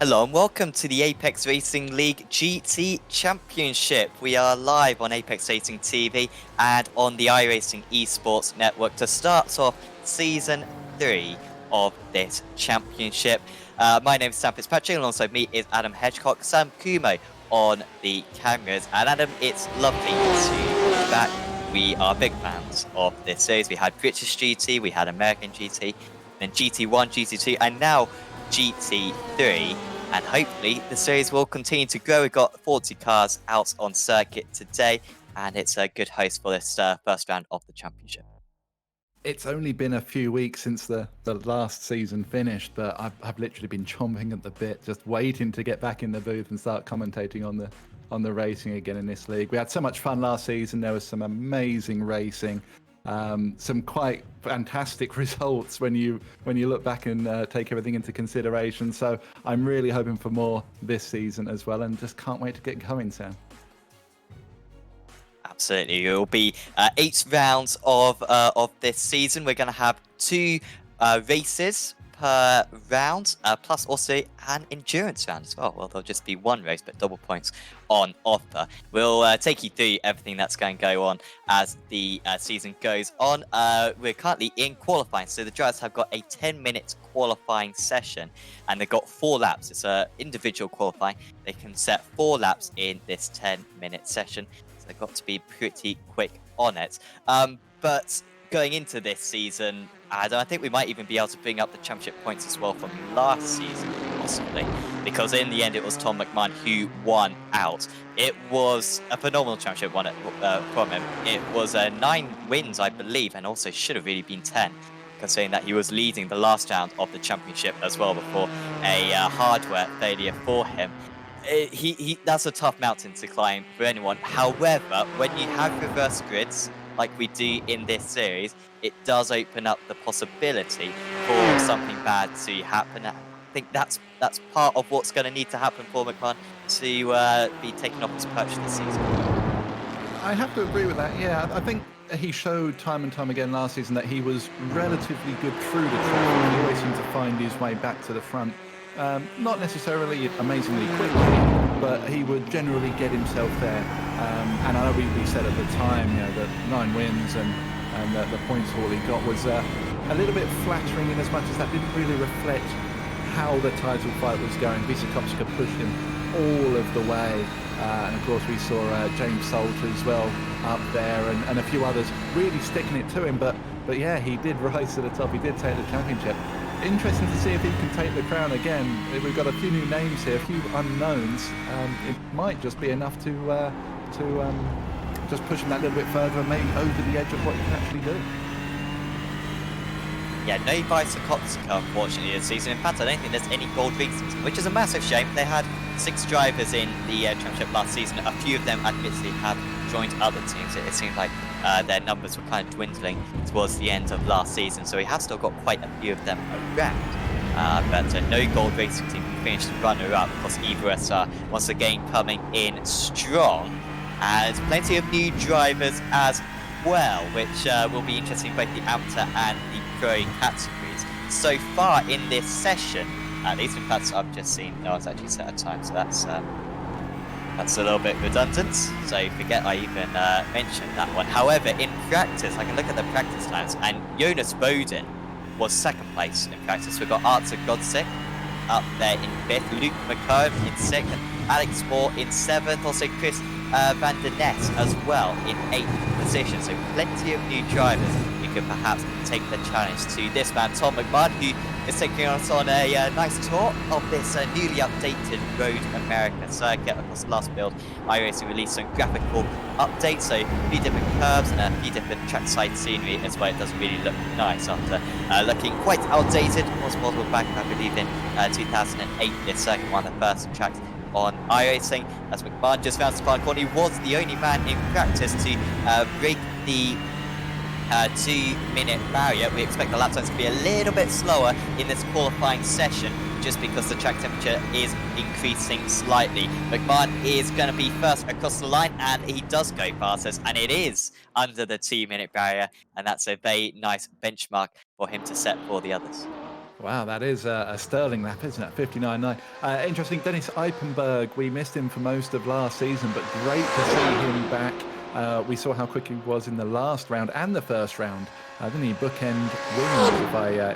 Hello and welcome to the Apex Racing League GT Championship. We are live on Apex Racing TV and on the iRacing Esports Network to start off Season 3 of this championship. My name is Sam Fitzpatrick, alongside me is Adam Hedgecock, Sam Kumo on the cameras. And Adam, it's lovely to have you back. We are big fans of this series. We had British GT, we had American GT, then GT1, GT2, and now GT3. And hopefully the series will continue to grow. We've got 40 cars out on circuit today, and it's a good host for this first round of the championship. It's only been a few weeks since the last season finished, but I've literally been chomping at the bit, just waiting to get back in the booth and start commentating on the racing again in this league. We had so much fun last season. There was some amazing racing, some quite fantastic results when you look back and take everything into consideration. So I'm really hoping for more this season as well, and just can't wait to get going, Sam. Absolutely, it will be 8 rounds of this season. We're going to have 2 races per round, plus also an endurance round as well. Well, there'll just be 1 race, but double points on offer. We'll take you through everything that's going to go on as the season goes on. We're currently in qualifying, so the drivers have got a 10-minute qualifying session, and they've got 4 laps. It's an individual qualifying. They can set 4 laps in this 10-minute session. They've got to be pretty quick on it. But going into this season, I think we might even be able to bring up the championship points as well from last season, possibly, because in the end it was Tom McMahon who won out. It was a phenomenal championship won from him. It was 9 wins, I believe, and also should have really been 10, considering that he was leading the last round of the championship as well before a hardware failure for him. That's a tough mountain to climb for anyone. However, when you have reverse grids like we do in this series, it does open up the possibility for something bad to happen. I think that's part of what's going to need to happen for McMahon to be taken off his perch this season. I have to agree with that. Yeah, I think he showed time and time again last season that he was relatively good through the traffic. He always seemed to find his way back to the front. Not necessarily amazingly quickly, but he would generally get himself there. And I know we said at the time, that 9 wins and the points haul he got was a little bit flattering, in as much as that didn't really reflect how the title fight was going. Wisikowska pushed him all of the way. And of course we saw James Salter as well up there, and a few others really sticking it to him. But yeah, he did rise to the top. He did take the championship. Interesting to see if he can take the crown again. We've got a few new names here, a few unknowns. It might just be enough to just push him that little bit further and maybe over the edge of what he can actually do. Yeah, no Wisikowska, unfortunately, this season. In fact, I don't think there's any gold races, which is a massive shame. They had 6 drivers in the championship last season. A few of them, admittedly, have joined other teams. It seemed like their numbers were kind of dwindling towards the end of last season, so we have still got quite a few of them around. But no gold racing team finished runner-up. Of course, Everest are once again coming in strong, and plenty of new drivers as well, which will be interesting both the amateur and the pro categories. So far in this session, at least, in fact, I've just seen no one's actually set a time, so that's a little bit redundant. So forget I even mentioned that one. However, in practice, I can look at the practice times, and Jonas Bowden was 2nd place in practice. We've got Arthur Godsick up there in 5th, Luke McComb in 2nd, Alex Moore in 7th, also Chris Van der Ness as well in 8th position. So plenty of new drivers who could perhaps take the challenge to this man, Tom McMahon, who is taking us on a nice tour of this newly updated Road America circuit. Of course, last build, iRacing released some graphical updates, so a few different curves and a few different trackside scenery as well. It does really look nice after looking quite outdated. It was modeled back, I believe, in 2008. This circuit, one of the first tracks on iRacing. As McMahon just found the final corner, he was the only man in practice to break the 2-minute barrier. We expect the lap times to be a little bit slower in this qualifying session, just because the track temperature is increasing slightly. McMahon is going to be first across the line, and he does go past us, and it is under the 2-minute barrier, and that's a very nice benchmark for him to set for the others. Wow, that is a sterling lap, isn't it? 59.9. Interesting, Dennis Eipenberg, we missed him for most of last season, but great to see him back. We saw how quick he was in the last round and the first round. Didn't he bookend wins,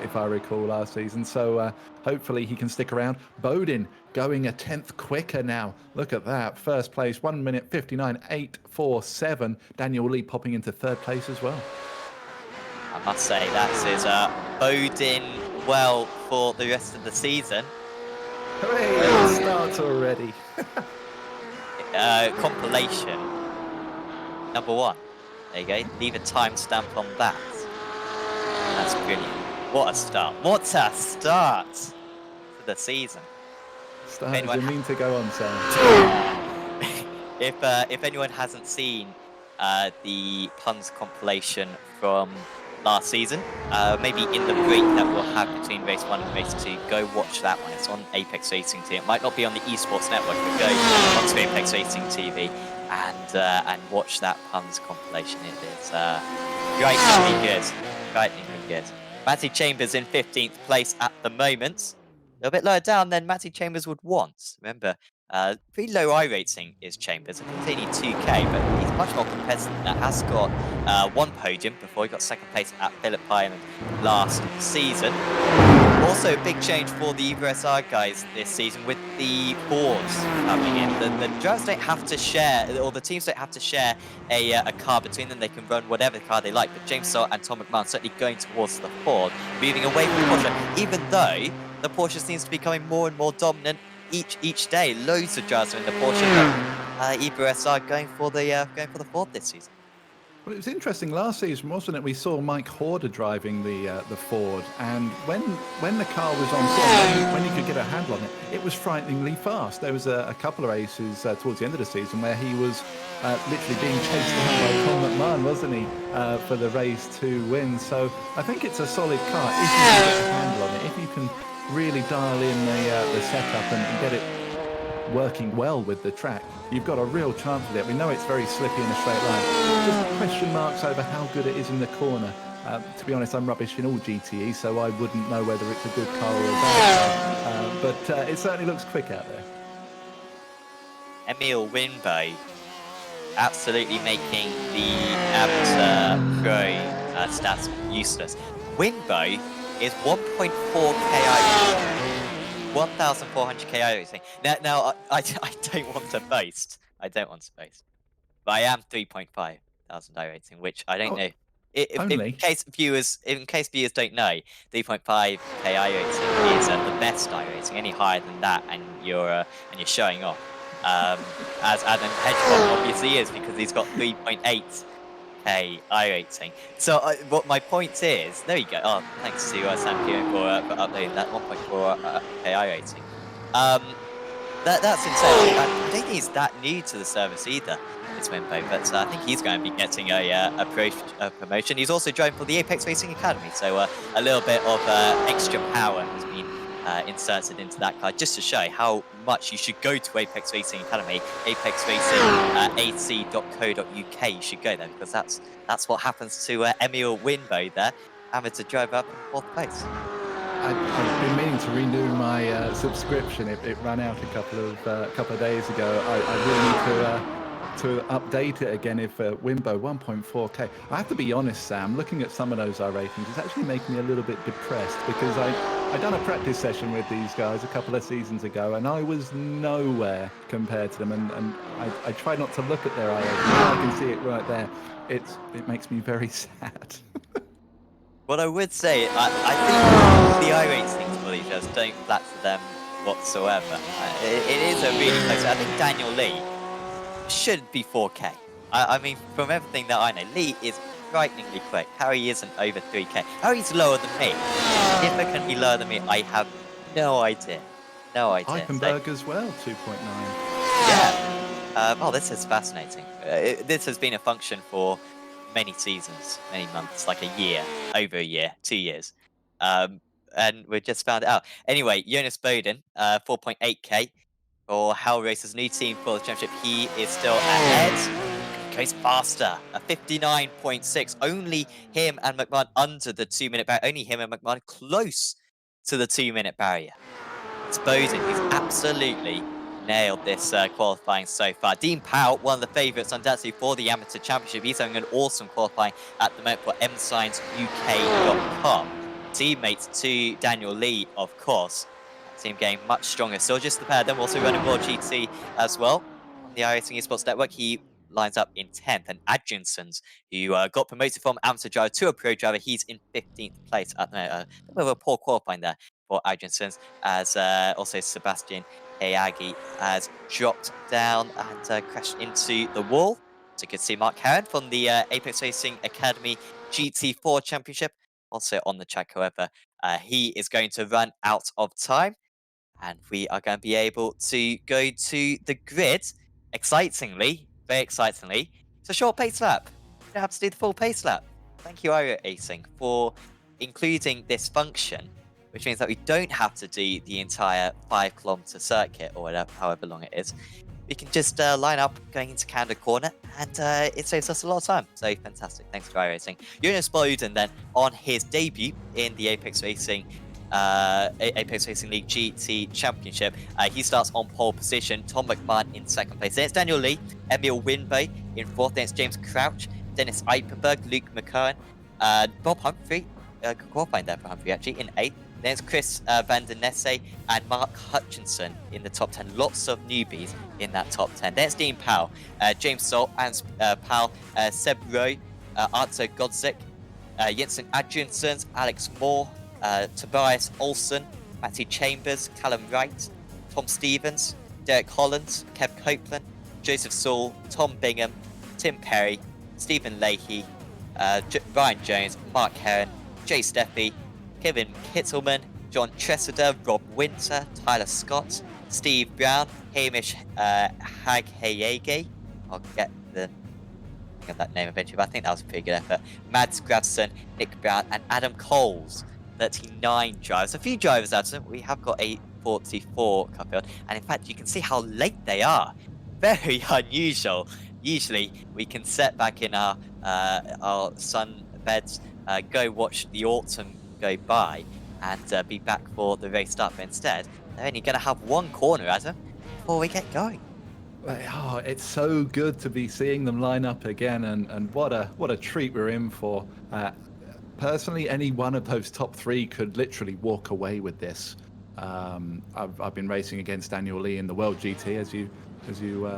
if I recall, last season? So hopefully he can stick around. Bodin going a tenth quicker now. Look at that. First place, 1 minute 59.847. Daniel Lee popping into third place as well. I must say that is boding well for the rest of the season. Hooray! It starts already. Compilation #1. There you go. Leave a timestamp on that. That's brilliant. What a start! What a start to the season. Started to mean to go on, Sam. If anyone hasn't seen the puns compilation from last season, maybe in the break that we'll have between race 1 and race 2, go watch that one. It's on Apex Racing TV. It might not be on the Esports Network, but go onto Apex Racing TV and watch that puns compilation. It is frighteningly good. Frighteningly good. Matty Chambers in 15th place at the moment. A little bit lower down than Matty Chambers would want. Remember, pretty low iRacing is Chambers. I think it's only 2k, but he's much more competitive than that. Has got one podium before he got second place at Phillip Island last season. Also, a big change for the Evo SR guys this season with the boards coming in. The drivers don't have to share, or the teams don't have to share a car between them. They can run whatever car they like. But James Salt and Tom McMahon certainly going towards the Ford, moving away from Porsche, even though the Porsche seems to be becoming more and more dominant each day. Loads of drivers are in the Porsche, but Evo SR going for the Ford this season. Well, it was interesting last season, wasn't it? We saw Mike Horder driving the Ford, and when the car was on form, when you could get a handle on it, it was frighteningly fast. There was a couple of races towards the end of the season where he was literally being chased down by Tom McMahon, wasn't he, for the race to win? So I think it's a solid car if you can get a handle on it, if you can really dial in the setup and get it working well with the track. You've got a real chance with it. We know it's very slippy in a straight line. Just question marks over how good it is in the corner. To be honest, I'm rubbish in all GTE, so I wouldn't know whether it's a good car or a bad car. But it certainly looks quick out there. Emil Winbo absolutely making the amateur pro stats useless. Winbo is 1.4 KI. 1,400 KI rating. Now I don't want to boast. I don't want to boast. But I am 3.5 thousand I rating, which I don't know. In case viewers don't know, 3.5 KI rating is the best I rating. Any higher than that, and you're showing off. As Adam Hedgehog obviously is, because he's got 3.8 K iRacing. So what my point is, there you go. Oh, thanks to Sam Kieran for uploading that 1.4 K iRacing. That's insane. I don't think he's that new to the service either. It's Wimbo, but I think he's going to be getting a promotion. He's also driving for the Apex Racing Academy, so a little bit of extra power has been inserted into that car, just to show how much you should go to Apex Racing Academy, apexracing.ac.co.uk. You should go there, because that's what happens to Emil Winbo there, amateur driver up in 4th place. I've been meaning to renew my subscription. It ran out a couple of days ago. I really need to update it again. If Wimbo 1.4K. I have to be honest, Sam. Looking at some of those ratings, it's actually making me a little bit depressed, because I done a practice session with these guys a couple of seasons ago, and I was nowhere compared to them. And I try not to look at their eye rating. I can see it right there. It makes me very sad. What I would say, I think the iRacing for these shows don't flatter them whatsoever. It is a really close. I think Daniel Lee should be 4K. I mean, from everything that I know, Lee is frighteningly quick. How he isn't over 3K. How he's lower than me. Significantly lower than me, I have no idea. No idea. Eipenberg as well, 2.9. Yeah. Oh, this is fascinating. This has been a function for many seasons, many months, like a year, over a year, 2 years. And we just found it out. Anyway, Jonas Bodin, 4.8k for Hell Racer's new team for the championship. He is still ahead. Goes faster, a 59.6. Only him and McMahon under the 2-minute back. Only him and McMahon close to the 2-minute barrier. It's Bowden who's absolutely nailed this qualifying so far. Dean Powell, one of the favourites undoubtedly for the Amateur Championship. He's having an awesome qualifying at the moment for mscienceuk.com. Teammates to Daniel Lee, of course. That team getting much stronger. Still just the pair of them, also running World GT as well. On the iRacing Esports Network, he lines up in 10th. And Adjinsons, who got promoted from amateur driver to a pro driver, he's in 15th place at the moment. A bit of a poor qualifying there for Adjinsons, as also Sebastian Ayagi has dropped down and crashed into the wall. So you can see Mark Heron from the Apex Racing Academy GT4 Championship also on the track. However, he is going to run out of time, and we are going to be able to go to the grid. Excitingly, very excitingly, it's a short pace lap. You don't have to do the full pace lap. Thank you, iRacing, for including this function, which means that we don't have to do the entire 5-kilometer circuit or whatever, however long it is. We can just line up going into Canada Corner, and it saves us a lot of time. So fantastic. Thanks to iRacing. Jonas Bowden then on his debut in the Apex Racing League GT Championship. He starts on pole position. Tom McMahon in second place. Then it's Daniel Lee, Emil Winbay in fourth. Then it's James Crouch, Dennis Eichenberg, Luke McCurran, Bob Humphrey, qualifying there for Humphrey actually, in eighth. Then it's Chris Van der Nesse and Mark Hutchinson in the top 10. Lots of newbies in that top 10. Then it's Dean Powell, James Salt, Hans Powell, Seb Rowe, Arto Godzik, Jensen Adjinsons, Alex Moore, Tobias Olsen, Matthew Chambers, Callum Wright, Tom Stevens, Derek Hollands, Kev Copeland, Joseph Saul, Tom Bingham, Tim Perry, Stephen Leahy, Ryan Jones, Mark Heron, Jay Steffi, Kevin Kittleman, John Tressida, Rob Winter, Tyler Scott, Steve Brown, Hamish Haghayege. I'll get that name eventually, but I think that was a pretty good effort. Mads Gravson, Nick Brown, and Adam Coles. 39 drivers. A few drivers out of them. We have got a 44 car field, and in fact, you can see how late they are. Very unusual. Usually, we can set back in our sun beds, go watch the autumn go by, and be back for the race start. But instead, they're only going to have one corner, Adam, before we get going. Oh, it's so good to be seeing them line up again, and what a treat we're in for. Personally, any one of those top three could literally walk away with this. I've been racing against Daniel Lee in the World GT, as you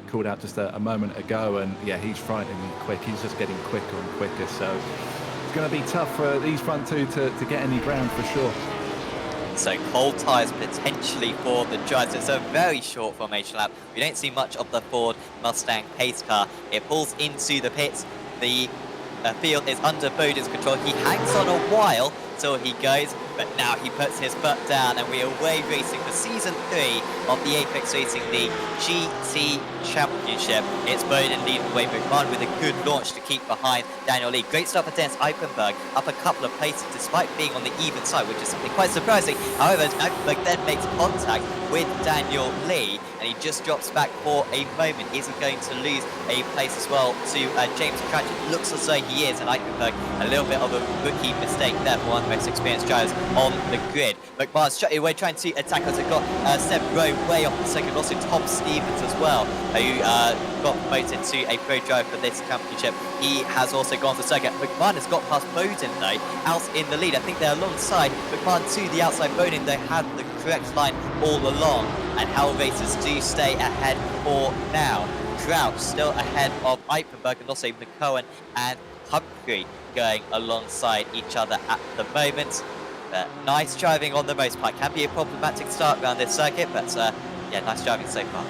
called out just a moment ago, and yeah, he's frighteningly quick. He's just getting quicker and quicker, so it's going to be tough for these front two to get any ground for sure. So cold tyres potentially for the drivers. It's a very short formation lap. We don't see much of the Ford Mustang pace car. It pulls into the pits. The field is under Bowden's control. He hangs on a while till he goes, but now he puts his foot down, and we're away racing for Season 3 of the Apex Racing League GT Championship. It's Bowden leading the way, McMahon with a good launch to keep behind Daniel Lee. Great start for Dennis Eichenberg, up a couple of places despite being on the even side, which is something quite surprising. However, Eichenberg then makes contact with Daniel Lee, and he just drops back for a moment. Is he going to lose a place as well to James Crouch? It looks as though he is, and Eichenberg, a little bit of a rookie mistake there for one of the most experienced drivers on the grid. McMahon's straight away trying to attack us. They've got Seb Rowe way off the second, also Tom Stevens as well, who got promoted to a pro driver for this championship. He has also gone to the second. McMahon has got past Bowden though, out in the lead. I think they're alongside. McMahon to the outside. Bowden, they had the correct line all along, and Hell Racers do stay ahead for now. Crouch still ahead of Eichenberg, and also McCowan and Humphrey going alongside each other at the moment. But nice driving on the most part. Can be a problematic start around this circuit, but yeah, nice driving so far.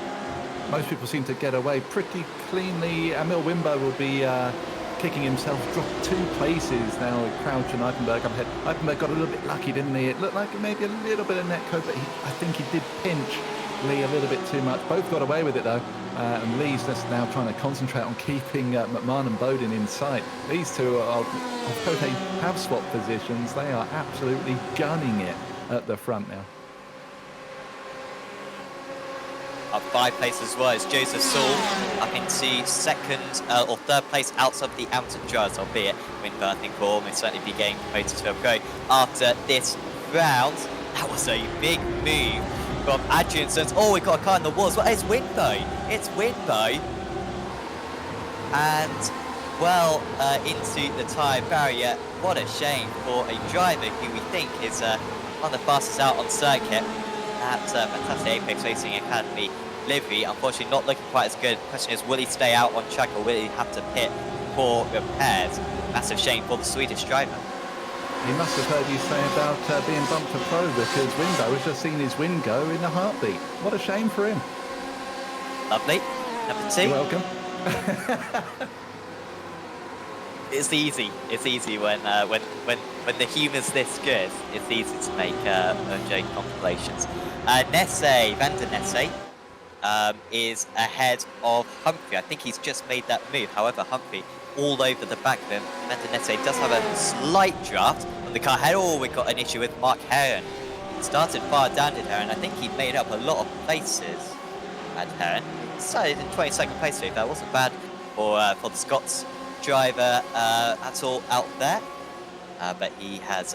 Most people seem to get away pretty cleanly. Emil Wimbo will be kicking himself, dropped 2 places now with Crouch and Eichenberg up ahead. Eichenberg got a little bit lucky, didn't he? It looked like maybe a little bit of netcode, but I think he did pinch Lee a little bit too much. Both got away with it though, and Lee's just now trying to concentrate on keeping McMahon and Bowden in sight. These two are, although they have swapped positions, they are absolutely gunning it at the front now. Up 5 places as well as Joseph Saul up into second or third place outside the amateur drivers, albeit Winter I think will almost certainly be getting promoted to a pro after this round. That was a big move from Adriansons. Oh, we got a car in the walls. Well, it's Winbo. It's Winbo. And, well, into the tyre barrier. What a shame for a driver who we think is one of the fastest out on circuit. That fantastic Apex Racing Academy livery, unfortunately not looking quite as good. The question is, will he stay out on track or will he have to pit for repairs? Massive shame for the Swedish driver. He must have heard you say about being bumped to pro, because Winbo has just seen his win go in a heartbeat. What a shame for him. Lovely. Number 2. You're welcome. It's easy. It's easy when the humour's this good. It's easy to make joke compilations. Nesse, Van der Nesse, is ahead of Humphrey. I think he's just made that move. However, Humphrey all over the back of him. Van der Nesse does have a slight draft on the car ahead. Oh, we got an issue with Mark Heron. Started far down, did Heron. I think he made up a lot of places at Heron. Started in 22nd place, so that wasn't bad for the Scots driver at all out there. But he has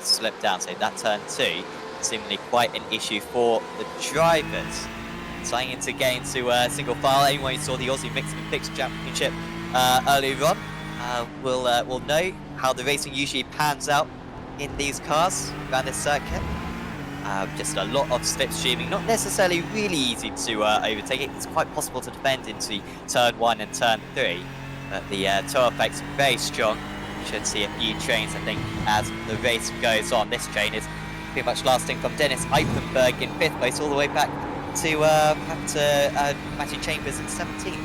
slipped down, so that turn 2 seemingly quite an issue for the drivers. Starting into get into single file. Anyone who saw the Aussie Mixed and Picks Championship earlier on will know how the racing usually pans out in these cars around this circuit. Just a lot of slipstreaming, not necessarily really easy to overtake it. It's quite possible to defend into turn 1 and turn 3, but the toe effects are very strong. You should see a few trains, I think, as the race goes on. This train is pretty much lasting from Dennis Eifenberg in 5th place all the way back to Matthew Chambers in 17th.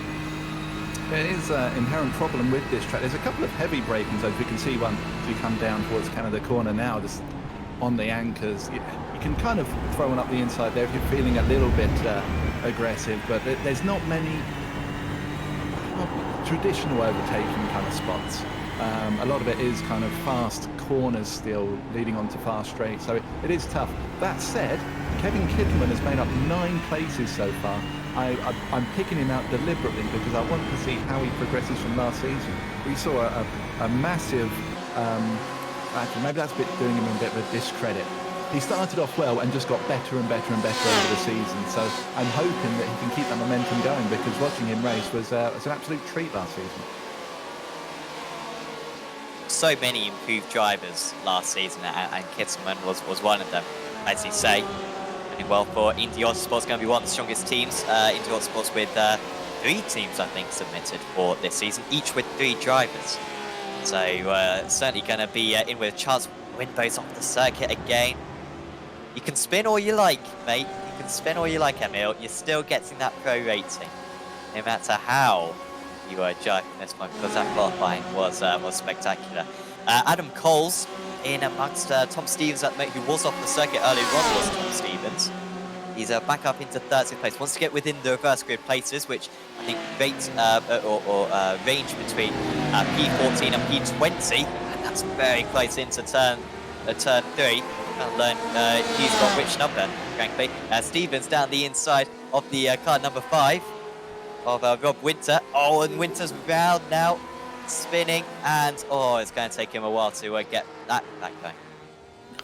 There is an inherent problem with this track. There's a couple of heavy braking zones. We can see one as we come down towards Canada Corner now, just on the anchors. You can kind of throw one up the inside there if you're feeling a little bit aggressive, but there's not many traditional overtaking kind of spots. A lot of it is kind of fast corners still, leading on to fast straight, so it is tough. That said, Kevin Kittleman has made up 9 places so far. I'm picking him out deliberately because I want to see how he progresses from last season. We saw a massive, actually maybe that's doing him a bit of a discredit. He started off well and just got better and better and better over the season, so I'm hoping that he can keep that momentum going, because watching him race was an absolute treat last season. So many improved drivers last season, and Kittleman was one of them. As you say, doing well for Indy Autosports, going to be one of the strongest teams. Indy Autosports with 3 teams, I think, submitted for this season, each with 3 drivers. So certainly going to be in with a chance. Winbo's off the circuit again. You can spin all you like, mate. You can spin all you like, Emil. You're still getting that pro rating, no matter how you are judging this one, because that qualifying was spectacular. Adam Coles in amongst Tom Stevens at the moment, who was off the circuit earlier on, was Tom Stevens. He's back up into 30th place. Wants to get within the reverse grid places, which I think range between P14 and P20, and that's very close into turn 3. I'll learn who's got which number, frankly. Stevens down the inside of the car number 5 of Rob Winter. Oh, and Winter's round now, spinning, and it's going to take him a while to get that going.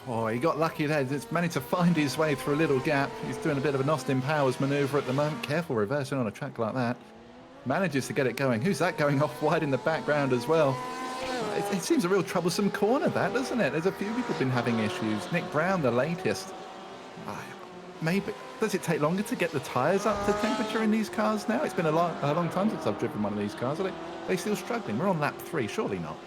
Oh, he got lucky there. He's managed to find his way through a little gap. He's doing a bit of an Austin Powers manoeuvre at the moment. Careful reversing on a track like that. Manages to get it going. Who's that going off wide in the background as well? It seems a real troublesome corner, that, doesn't it? There's a few people been having issues. Nick Brown, the latest. Maybe. Does it take longer to get the tyres up to temperature in these cars now? It's been a long time since I've driven one of these cars. Are they still struggling? We're on lap 3, surely not.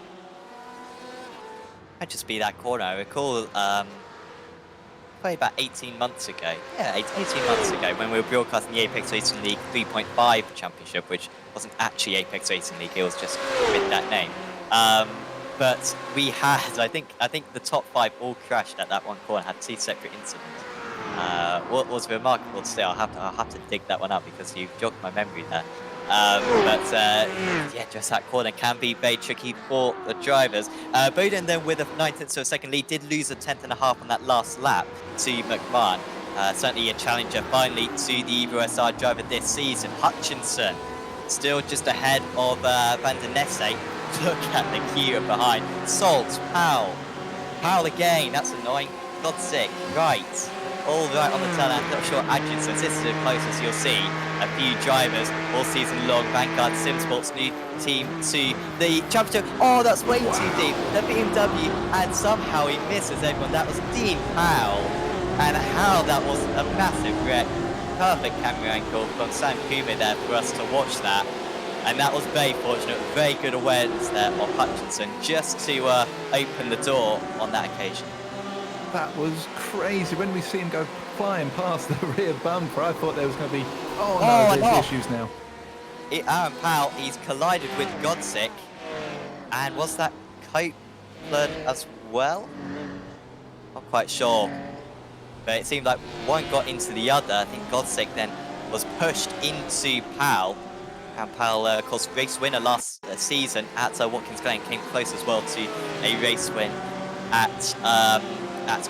Might just be that corner. I recall probably about 18 months ago. Yeah, 18 months ago when we were broadcasting the Apex Racing League 3.5 Championship, which wasn't actually Apex Racing League, it was just with that name. But we had, I think the top 5 all crashed at that one corner, had 2 separate incidents. What was remarkable to say, I'll have to dig that one up because you've jogged my memory there. Yeah, just that corner can be very tricky for the drivers. Bowden then with a 9th to a second lead did lose a 10.5 on that last lap to McMahon. Certainly a challenger finally to the Evo SR driver this season. Hutchinson still just ahead of Van der Nesse. Look at the queue behind. Salt, Powell again, that's annoying. God's sake, right. All right on the tail end, not sure Atkinson. This is the closest you'll see a few drivers all season long. Vanguard Simsports new team to the championship. Oh, that's way too deep. The BMW, and somehow he misses everyone. That was Dean Powell. And how that was a massive wreck. Perfect camera angle from Sam Kuma there for us to watch that. And that was very fortunate, very good awareness there of Hutchinson just to open the door on that occasion. That was crazy. When we see him go flying past the rear bumper, I thought there was going to be, there's issues now. Aaron Powell, he's collided with Godsick. And was that Copeland as well? Not quite sure. But it seemed like one got into the other. I think Godsick then was pushed into Powell. And Powell, of course, race winner last season at Watkins Glen, came close as well to a race win at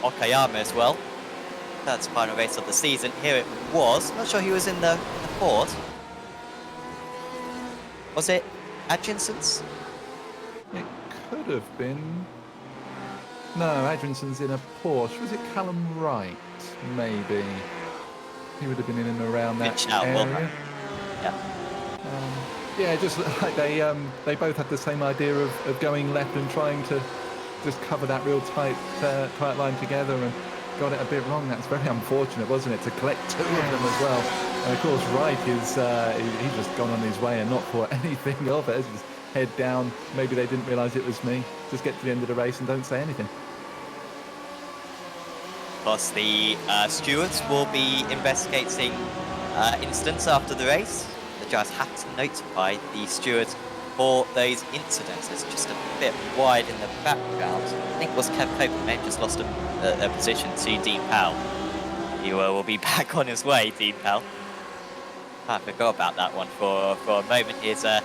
Okayama as well. That's the final race of the season. Here it was. Not sure he was in the Ford. Was it Atkinson's? It could have been. No, Adrianson's in a Porsche. Was it Callum Wright? Maybe. He would have been in and around that area. Yeah, just like they both had the same idea of going left and trying to just cover that real tight line together, and got it a bit wrong. That's very unfortunate, wasn't it, to collect two of them as well. And of course, Wright is he's just gone on his way and not thought anything of it. Just head down. Maybe they didn't realise it was me. Just get to the end of the race and don't say anything. Of course, the stewards will be investigating incidents after the race. The drivers have to notify the stewards for those incidents. It's just a bit wide in the background. I think it was Kev Copeland may have just lost a position to Dean Powell. He will be back on his way, Dean Powell. I forgot about that one for a moment. Here's a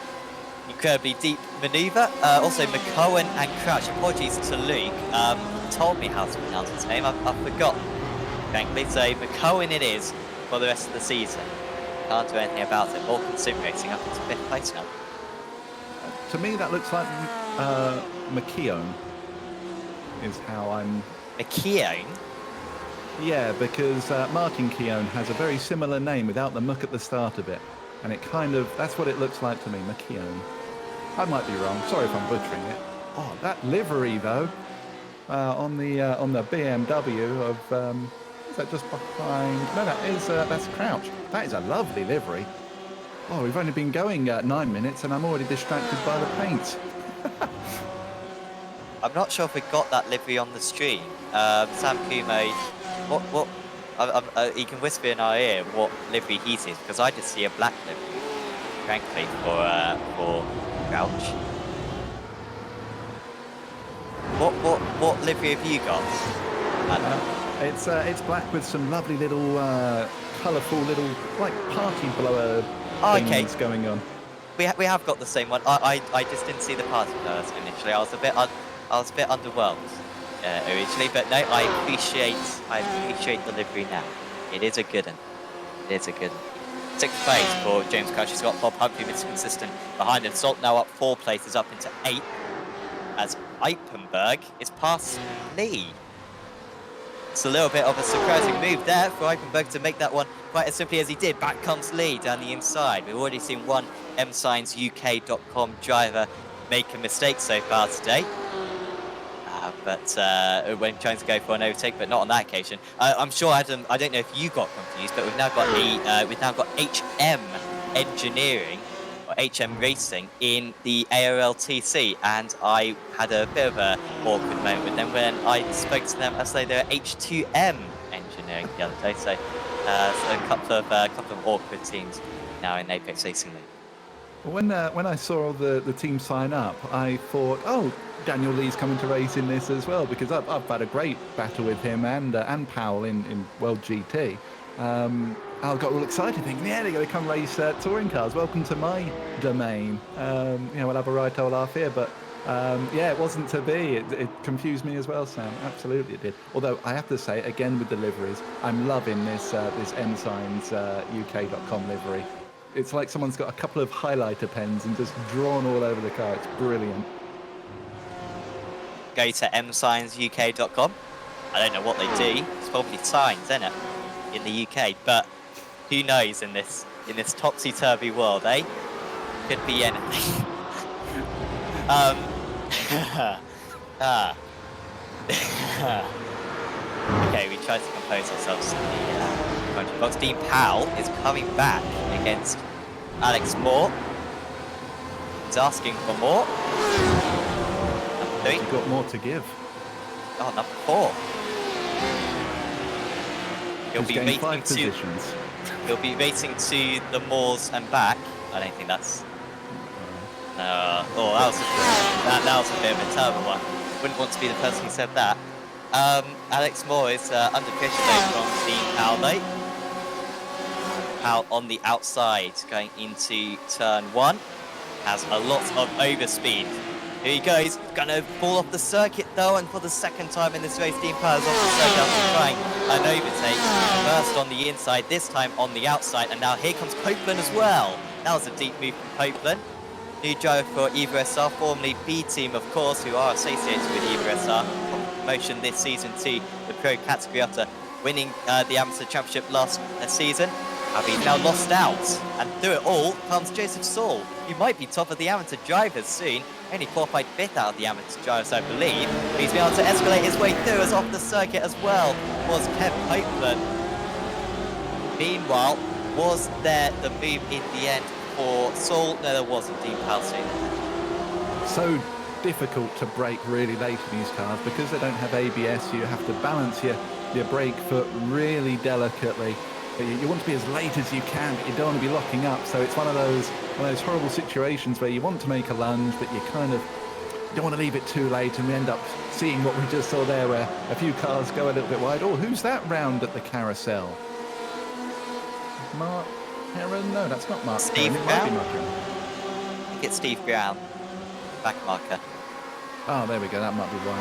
incredibly deep manoeuvre. Also, McCowan and Crouch. Apologies to Luke. He told me how to pronounce his name. I've forgotten, frankly. So McCowan it is for the rest of the season. Can't do anything about it. Auckland Sim Racing up into fifth place now. To me, that looks like McKeown is how I'm... McKeown? Yeah, because Martin Keown has a very similar name without the muck at the start of it. And it kind of, that's what it looks like to me, McKeown. I might be wrong. Sorry if I'm butchering it. Oh, that livery, though, on the BMW of... is that just behind? No, that's Crouch. That is a lovely livery. Oh, we've only been going 9 minutes and I'm already distracted by the paint. I'm not sure if we got that livery on the stream. Sam Kumo, what? He can whisper in our ear what livery he sees, because I just see a black livery, frankly, for Crouch. What livery have you got? It's black with some lovely little colourful little like party blower things going on. We have got the same one. I just didn't see the party blowers initially. I was a bit underwhelmed originally, but no, I appreciate the livery now. It is a good one. It is a good one. Sixth place for James Crouch. He's got Bob Humphrey, Mr. Consistent behind him. Salt now up 4 places, up into 8th, as Eipenberg is past Lee. It's a little bit of a surprising move there for Eipenberg to make that one quite as simply as he did. Back comes Lee down the inside. We've already seen one msignsuk.com driver make a mistake so far today. But when trying to go for an overtake, but not on that occasion. I'm sure, Adam, I don't know if you got confused, but we've now got HM Engineering or HM Racing in the AOLTC, and I had a bit of a awkward moment with them when I spoke to them as though they were H2M Engineering the other day. So, a couple of awkward teams now in Apex Racing League. When I saw the team sign up, I thought, oh, Daniel Lee's coming to race in this as well, because I've had a great battle with him and Powell in World GT. I got all excited thinking, yeah, they're going to come race touring cars. Welcome to my domain. We'll have a right old laugh here, but yeah, it wasn't to be. It confused me as well, Sam. Absolutely it did. Although I have to say, again with deliveries, I'm loving this msigns UK.com livery. It's like someone's got a couple of highlighter pens and just drawn all over the car. It's brilliant. Go to msignsuk.com. I don't know what they do. It's probably signs, isn't it, in the UK? But who knows in this topsy-turvy world, eh? Could be anything. ah. Okay, we tried to compose ourselves in the country box. Dean Powell is coming back against Alex Moore. He's asking for more. Number 3. You've got more to give. Oh, number 4. He'll be racing to the Moors and back. I don't think that's. That was a bit of a terrible one. Wouldn't want to be the person who said that. Alex Moore is under pressure though from Dean Powell though. Powell on the outside going into turn 1. Has a lot of overspeed. Here he goes, gonna fall off the circuit though, and for the second time in this race, Dean Powell is off the circuit after trying an overtake. First on the inside, this time on the outside, and now here comes Copeland as well. That was a deep move from Copeland. New driver for EVA-SR, formerly B-Team of course, who are associated with EVA-SR. Promotion this season to the pro category after winning the amateur championship last season. Having now lost out, and through it all comes Joseph Saul. He might be top of the amateur drivers soon. Only qualified 5th out of the amateur drivers, I believe. But he's been able to escalate his way through as off the circuit as well was Kev Copeland. Meanwhile, was there the move in the end for Saul? No, there wasn't. Dean Powell soon. So difficult to brake really late in these cars because they don't have ABS. You have to balance your brake foot really delicately. You want to be as late as you can, but you don't want to be locking up. So it's one of those horrible situations where you want to make a lunge, but you kind of don't want to leave it too late, and we end up seeing what we just saw there, where a few cars go a little bit wide. Oh, who's that round at the carousel? Mark Heron? No, that's not Mark Steve Heron. Brown? It might be Mark Heron. I think it's Steve Brown, back marker. Oh, there we go. That might be why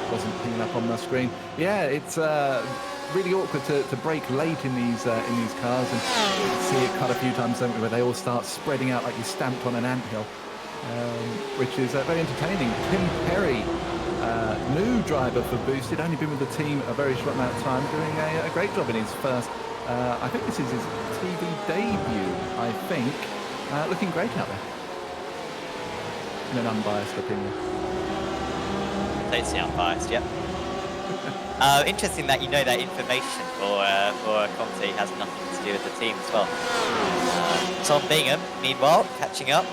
it wasn't pinging up on the screen. Yeah, it's really awkward to brake late in these cars, and you see it quite a few times, don't we, where they all start spreading out like you're stamped on an anthill, which is very entertaining. Tim Perry, new driver for Boosted, only been with the team a very short amount of time, doing a great job in his first. I think this is his TV debut. I think looking great out there. In an unbiased opinion. Totally unbiased, yep. Interesting that you know that information for Conte has nothing to do with the team as well. Tom Bingham, meanwhile, catching up.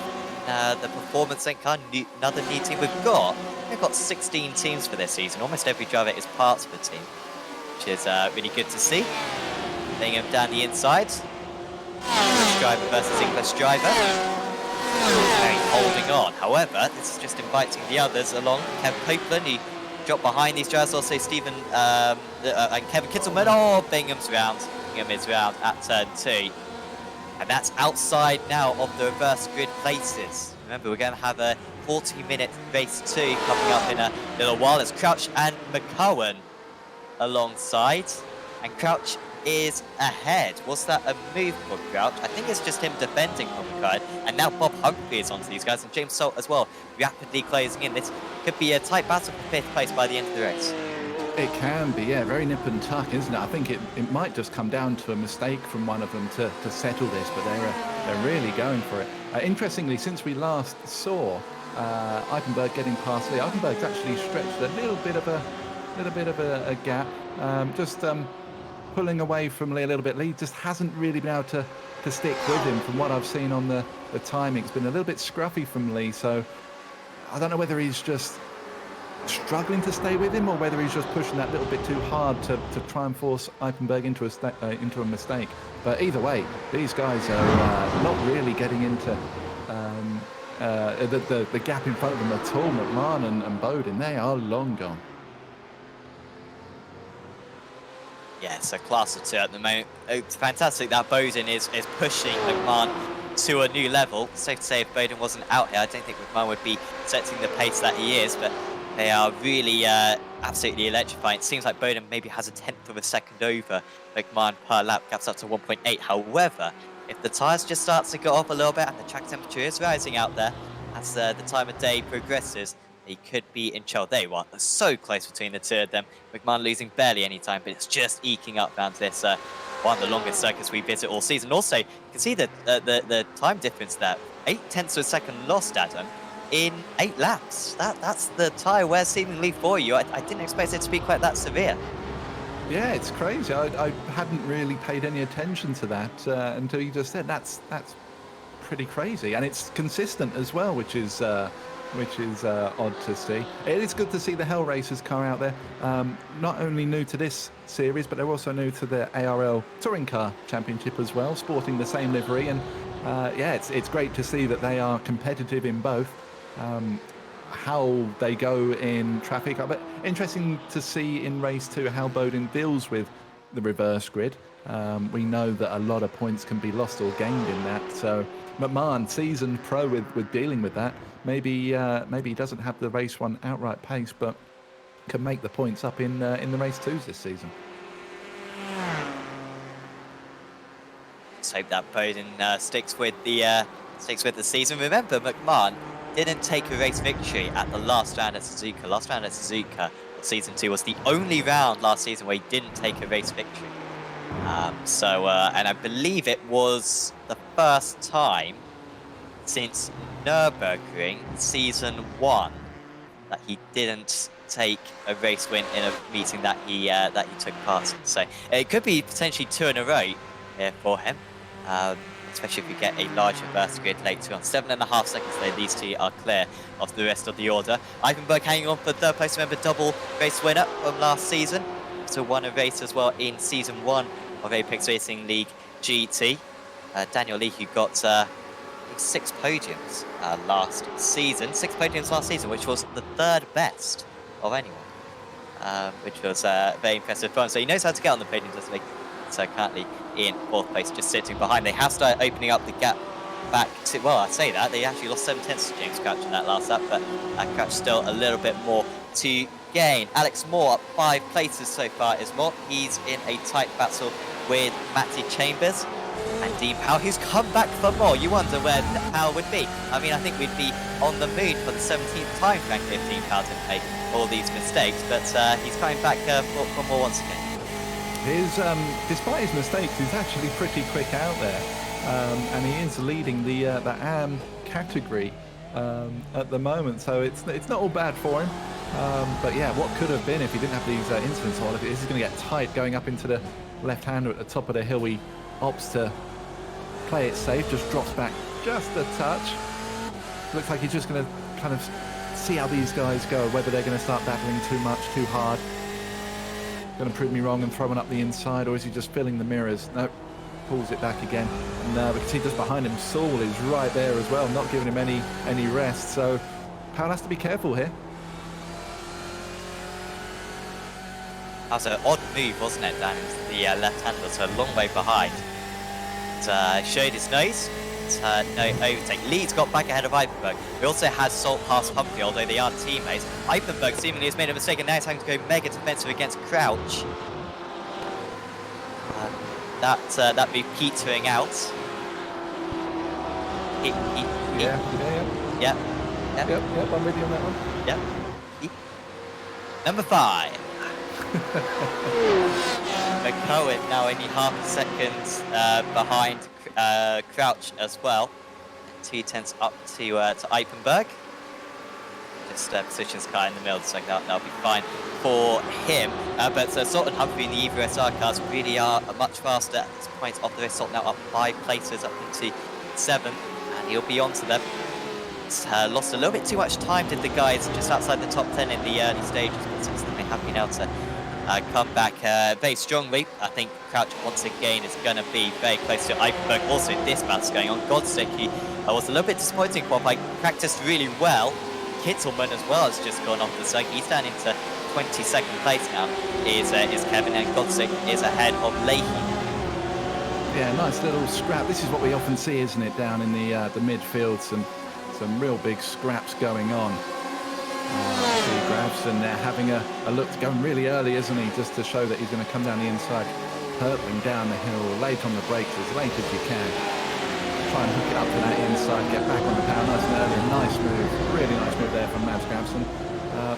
The Performance Link car, another new team we've got. We've got 16 teams for this season. Almost every driver is part of a team, which is really good to see. Bingham down the inside. English driver versus English driver. Holding on. However, this is just inviting the others along. Kevin Copeland, he dropped behind these drivers. Also Stephen and Kevin Kittelman. Oh, Bingham's round. Bingham is round at turn 2. And that's outside now of the reverse grid places. Remember, we're going to have a 40-minute race 2 coming up in a little while. It's Crouch and McCowan alongside. And Crouch is ahead. Was that a move for Crouch? I think it's just him defending from McCowan. And now Bob Humphrey is onto these guys, and James Salt as well, rapidly closing in. This could be a tight battle for 5th place by the end of the race. It can be, yeah, very nip and tuck, isn't it? I think it might just come down to a mistake from one of them to settle this, but they're really going for it. Interestingly, since we last saw Eichenberg getting past Lee, Eichenberg's actually stretched a little bit of a gap, just pulling away from Lee a little bit. Lee just hasn't really been able to stick with him. From what I've seen on the timing, it's been a little bit scruffy from Lee, so I don't know whether he's just struggling to stay with him or whether he's just pushing that little bit too hard to try and force Eichenberg into a mistake. But either way, these guys are not really getting into the gap in front of them at all. McMahon and Bowden, they are long gone. Yeah, it's a class of 2 at the moment. It's fantastic that Bowden is pushing McMahon to a new level. Safe to say, if Bowden wasn't out here, I don't think McMahon would be setting the pace that he is, but they are really absolutely electrifying. It seems like Bowden maybe has a 10th of a second over McMahon per lap, gaps up to 1.8. However, if the tyres just start to go off a little bit and the track temperature is rising out there as the time of day progresses, he could be in trouble. There you are. So close between the two of them. McMahon losing barely any time, but it's just eking up down to this one of the longest circuits we visit all season. Also, you can see the time difference there. 0.8 of a second lost, Adam, in 8 laps. That's the tyre wear seemingly for you. I didn't expect it to be quite that severe. Yeah, it's crazy. I hadn't really paid any attention to that until you just said that's pretty crazy, and it's consistent as well, which is odd to see. It is good to see the Hell Racers car out there. Not only new to this series, but they're also new to the ARL Touring Car Championship as well, sporting the same livery. And yeah, it's great to see that they are competitive in both. How they go in traffic, but interesting to see in race 2 how Bowden deals with the reverse grid. We know that a lot of points can be lost or gained in that. So McMahon, seasoned pro with dealing with that. Maybe he doesn't have the race 1 outright pace, but can make the points up in the race 2s this season. Let's hope that Bowden sticks with the season. Remember, McMahon didn't take a race victory at the last round at Suzuka. Last round at Suzuka, season 2, was the only round last season where he didn't take a race victory. And I believe it was the first time since Nürburgring season 1 that he didn't take a race win in a meeting that he took part in. So it could be potentially 2 in a row here for him, especially if we get a large reverse grid later on. 7.5 seconds there, these two are clear of the rest of the order. Ivanberg hanging on for 3rd place. Remember, double race winner from last season. So won a race as well in season 1 of Apex Racing League GT. Daniel Lee, who got 6 podiums last season. 6 podiums last season, which was the 3rd best of anyone, which was very impressive fun. So he knows how to get on the podium, doesn't he? So currently in 4th place, just sitting behind. They have started opening up the gap back to, well, I say that, they actually lost 7/10 to James Crouch in that last lap, but Crouch still a little bit more to gain. Alex Moore up 5 places so far is Moore. He's in a tight battle with Matty Chambers and Dean Powell, who's come back for more. You wonder where Powell would be. I mean, I think we'd be on the moon for the 17th time, frankly, if Dean Powell didn't make all these mistakes, but he's coming back for more once again. Despite his mistakes, he's actually pretty quick out there, and he is leading the AM category at the moment. So it's not all bad for him. But yeah, what could have been if he didn't have these incidents on? If this is going to get tight going up into the left-hander at the top of the hill, he opts to play it safe, just drops back just a touch. Looks like he's just going to kind of see how these guys go, whether they're going to start battling too much, too hard. Going to prove me wrong and throwing up the inside, or is he just filling the mirrors? No, pulls it back again. And we can see just behind him, Saul is right there as well, not giving him any rest. So Powell has to be careful here. That was an odd move, wasn't it, down into the left-hander, so a long way behind. Showed his nose. No overtake. Leeds got back ahead of Ivanberg. We also had Salt past Humphrey, although they are teammates. Ivanberg seemingly has made a mistake, and now he's having to go mega defensive against Crouch. That be petering out. Yeah. Yep, I'm with you on that one. Yep. Number 5. McCohen now only half a second behind Crouch as well. 2/10 up to Ipenberg. Just positions car in the middle, so that'll be fine for him. But Salt and Humphrey in the Evo SR cars really are much faster at this point off the race. Salt now up 5 places, up into 7, and he'll be onto them. Lost a little bit too much time, did the guys just outside the top 10 in the early stages, but since then they have been able to come back very strongly. I think Crouch once again is going to be very close to Ipenberg. Also, this bounce going on. Godstick, he was a little bit disappointing qualifying. Practiced really well. Kittelman as well has just gone off the circuit. He's down into 22nd place now. Is Kevin, and Godstick is ahead of Leahy. Yeah, nice little scrap. This is what we often see, isn't it, down in the midfield? Some real big scraps going on. He grabs, and they're having a look, going really early, isn't he, just to show that he's going to come down the inside, hurtling down the hill, late on the brakes, as late as you can. try and hook it up to that inside, get back on the power nice and early. A nice move, really nice move there from Mads Grafson.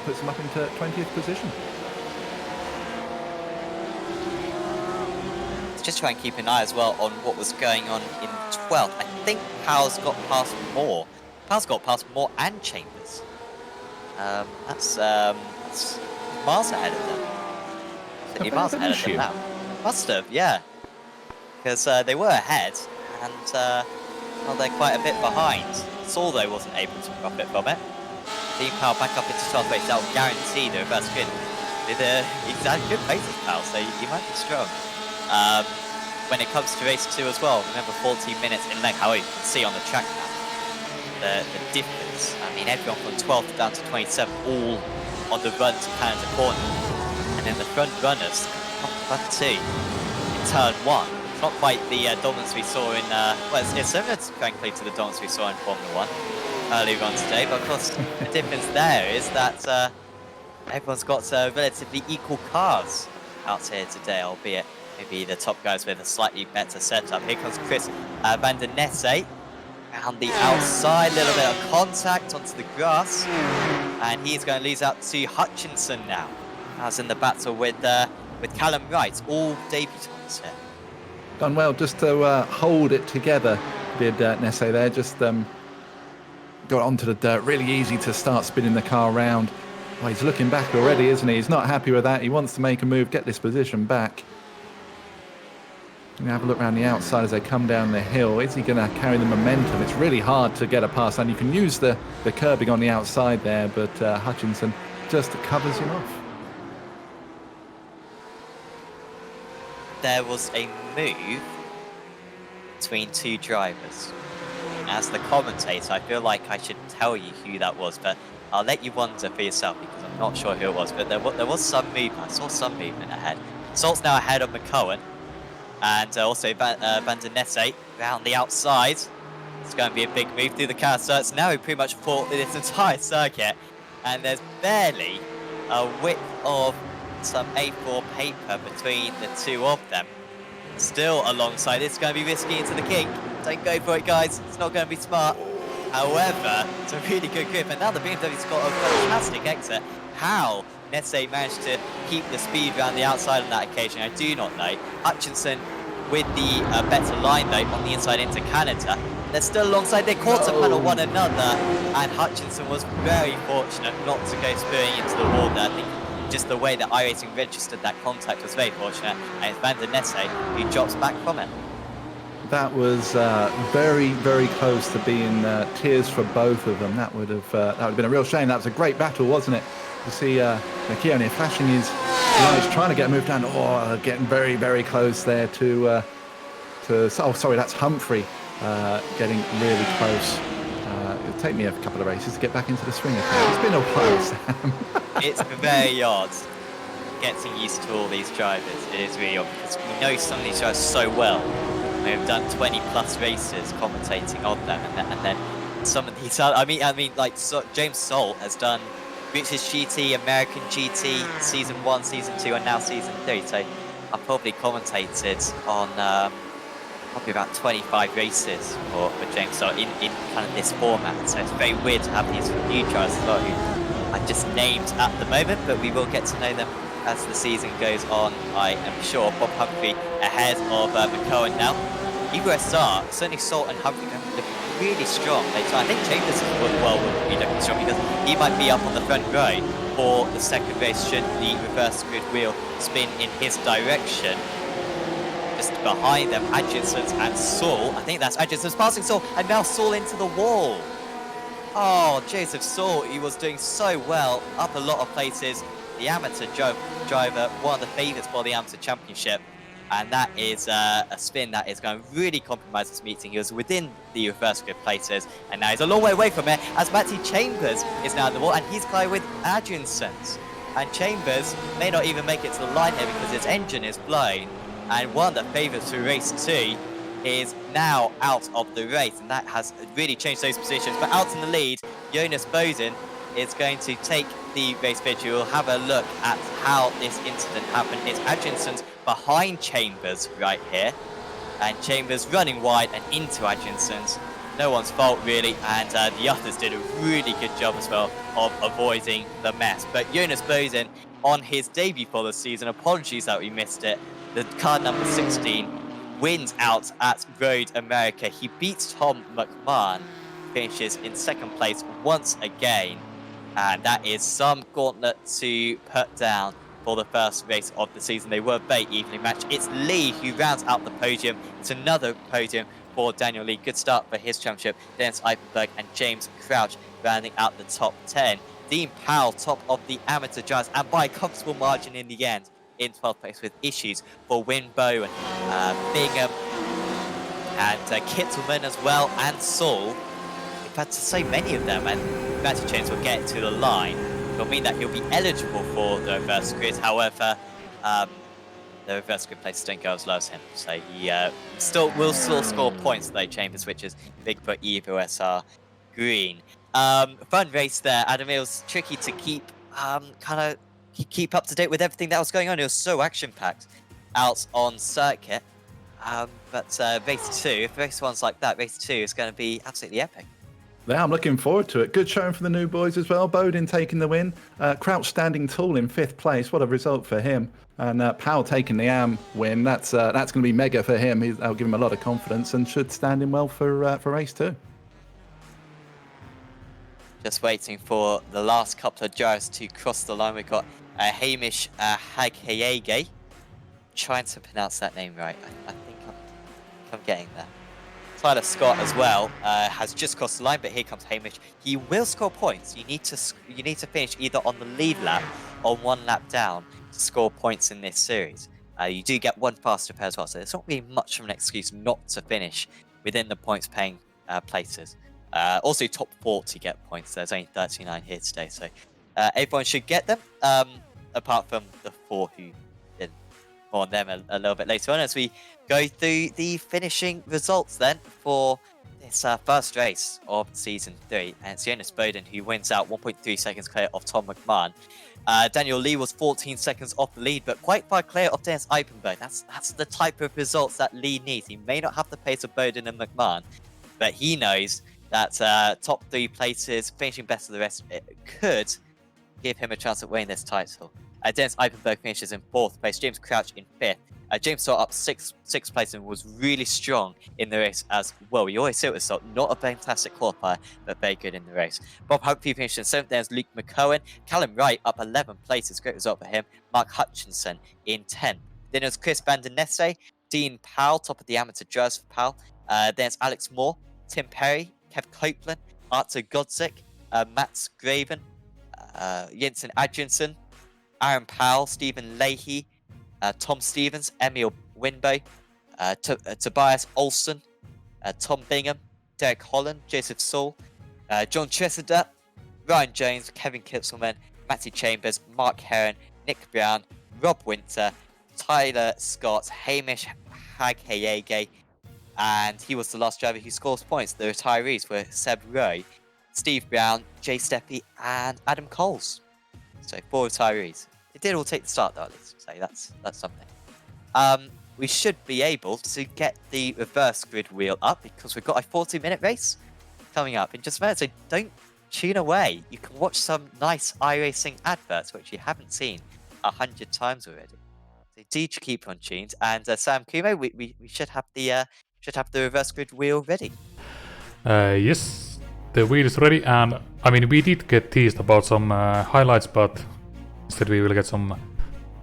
Puts him up into 20th position. Just try and keep an eye as well on what was going on in 12th. I think Powell's got past Moore. Powell's got past Moore and Chambers. That's miles ahead of them. So miles ahead of them now. Must have, yeah. Because they were ahead, and well, they're quite a bit behind. Saul, though, wasn't able to profit from it. Team Powell back up into 12th place. That will guarantee the reverse grid. He's had good paces, Powell, so he might be strong. When it comes to race 2 as well, remember 14 minutes in length. However, you can see on the track now the difference. I mean, everyone from 12th down to 27th, all on the run to Canada Corner. And then the front runners, front 2 in turn 1. It's not quite the dominance we saw in, well, it's similar, frankly, to the dominance we saw in Formula 1 earlier on today. But of course, the difference there is that everyone's got relatively equal cars out here today, albeit maybe the top guys with a slightly better setup. Here comes Chris van der Nesse around the outside, little bit of contact onto the grass, and he's going to lose out to Hutchinson now, as in the battle with Callum Wright, all debutants here. Done well just to hold it together, did Nesse there. Just got onto the dirt, really easy to start spinning the car around. Oh, he's looking back already, isn't he? He's not happy with that. He wants to make a move, get this position back. Have a look around the outside as they come down the hill. Is he going to carry the momentum? It's really hard to get a pass, and you can use the curbing on the outside there, but Hutchinson just covers him off. There was a move between two drivers. As the commentator, I feel like I should tell you who that was, but I'll let you wonder for yourself because I'm not sure who it was. But there was some movement. I saw some movement ahead. Salt's now ahead of McCowan. And also Van der Nesse around the outside. It's going to be a big move through the car. So it's now pretty much fought this entire circuit. And there's barely a width of some A4 paper between the two of them. Still alongside, it's going to be risky into the kink. Don't go for it, guys. It's not going to be smart. However, it's a really good grip. And now the BMW's got a fantastic exit. How Nesse managed to keep the speed around the outside on that occasion, I do not know. Hutchinson with the better line though on the inside into Canada. They're still alongside, they quarter panel one another, and Hutchinson was very fortunate not to go spearing into the wall there. I think just the way that iRacing registered that contact was very fortunate, and it's Van der Nesse who drops back from it. That was very, very close to being tears for both of them. That would have been a real shame. That was a great battle, wasn't it? You see Keone flashing his lights, trying to get a move down. Oh, getting very, very close there to oh, sorry, that's Humphrey getting really close. It'll take me a couple of races to get back into the swing of things. It's been a while, Sam. It's very odd getting used to all these drivers. It is really odd because we know some of these drivers so well. We've done 20 plus races commentating on them, and then some of these other, I mean, like James Salt has done British GT, American GT, Season 1, Season 2, and now Season 3. So I've probably commentated on probably about 25 races for James Salt in kind of this format. So it's very weird to have these new drivers as well who I just named at the moment, but we will get to know them as the season goes on, I am sure. Bob Humphrey ahead of McCowan now. Either a start, certainly Salt and Humphrey look really strong. I think Chambers as well will be looking strong because he might be up on the front row for the second race should the reverse grid wheel spin in his direction. Just behind them, Adjinsons and Saul. I think that's Adjinsons passing Saul, and now Saul into the wall. Oh, Joseph Saul, he was doing so well, up a lot of places. The amateur driver, one of the favourites for the amateur championship. And that is a spin that is going to really compromise this meeting. He was within the reverse grid places, and now he's a long way away from it, as Matty Chambers is now in the wall, and he's colliding with Adjinsons. And Chambers may not even make it to the line here because his engine is blown. And one of the favourites for race 2 is now out of the race, and that has really changed those positions. But out in the lead, Jonas Boden is going to take the race picture. We'll have a look at how this incident happened. It's Adjinsons behind Chambers right here. and Chambers running wide and into Atkinson's. No one's fault really, and the others did a really good job as well of avoiding the mess. But Jonas Boden, on his debut for the season, apologies that we missed it, the car number 16 wins out at Road America. He beats Tom McMahon, finishes in second place once again, and that is some gauntlet to put down for the first race of the season. They were very evenly matched. It's Lee who rounds out the podium. It's another podium for Daniel Lee. Good start for his championship. Dennis Eichenberg and James Crouch rounding out the top 10. Dean Powell, top of the amateur drivers, and by a comfortable margin in the end, in 12th place with issues for Win Bowen, Bingham, and Kittleman as well, and Saul. In fact, so many of them, and Matty James will get to the line. It'll mean that he'll be eligible for the reverse grid. However, the reverse grid places don't go as low as him, so he will still score points though. Chambers, which is big for Evo SR Green. Fun race there, Adam. It was tricky to keep keep up to date with everything that was going on. It was so action packed out on circuit. But race 2, if race 1's like that, race 2 is going to be absolutely epic. Yeah, I'm looking forward to it. Good showing for the new boys as well. Boden taking the win. Crouch standing tall in 5th place. What a result for him. And Powell taking the AM win. That's going to be mega for him. That'll give him a lot of confidence and should stand him well for race 2. Just waiting for the last couple of drivers to cross the line. We've got Hamish Haghayege. Trying to pronounce that name right. I think I'm getting there. Tyler Scott as well has just crossed the line, but here comes Hamish. He will score points. You need to finish either on the lead lap or 1 lap down to score points in this series. You do get 1 faster pair as well, so it's not really much of an excuse not to finish within the points-paying places. Also, top 40 get points. There's only 39 here today, so everyone should get them, apart from the 4 who didn't. More on them a little bit later on as we go through the finishing results then for this first race of season 3. And it's Jonas Boden who wins out 1.3 seconds clear of Tom McMahon. Daniel Lee was 14 seconds off the lead, but quite far clear of Dennis Eichenberg. That's the type of results that Lee needs. He may not have the pace of Boden and McMahon, but he knows that top 3 places, finishing best of the rest, it could give him a chance at winning this title. Dennis Eichenberg finishes in 4th place, James Crouch in 5th. James saw up 6th place and was really strong in the race as well. We always say it was Salt, not a fantastic qualifier, but very good in the race. Bob Humphrey finished in 7th, there's Luke McCohen. Callum Wright up 11 places, great result for him. Mark Hutchinson in 10th. Then it was Chris Van der Nesse, Dean Powell, top of the amateur drivers for Powell. Then it's Alex Moore, Tim Perry, Kev Copeland, Arthur Godzik, Mats Graven, Jensen Adjunson, Aaron Powell, Stephen Leahy, Tom Stevens, Emil Winbo, Tobias Olsen, Tom Bingham, Derek Holland, Joseph Saul, John Tressida, Ryan Jones, Kevin Kitzelman, Matty Chambers, Mark Heron, Nick Brown, Rob Winter, Tyler Scott, Hamish Haghayege, and he was the last driver who scores points. The retirees were Seb Rowe, Steve Brown, Jay Steppy, and Adam Coles. So 4 retirees. It did all take the start though, at least. So that's something. We should be able to get the reverse grid wheel up because we've got a 40-minute race coming up in just a minute. So don't tune away. You can watch some nice iRacing adverts which you haven't seen 100 times already. So do keep on tuned. And Sam Kumo, we should have the reverse grid wheel ready. Yes, the wheel is ready, and I mean we did get teased about some highlights, but instead we will get some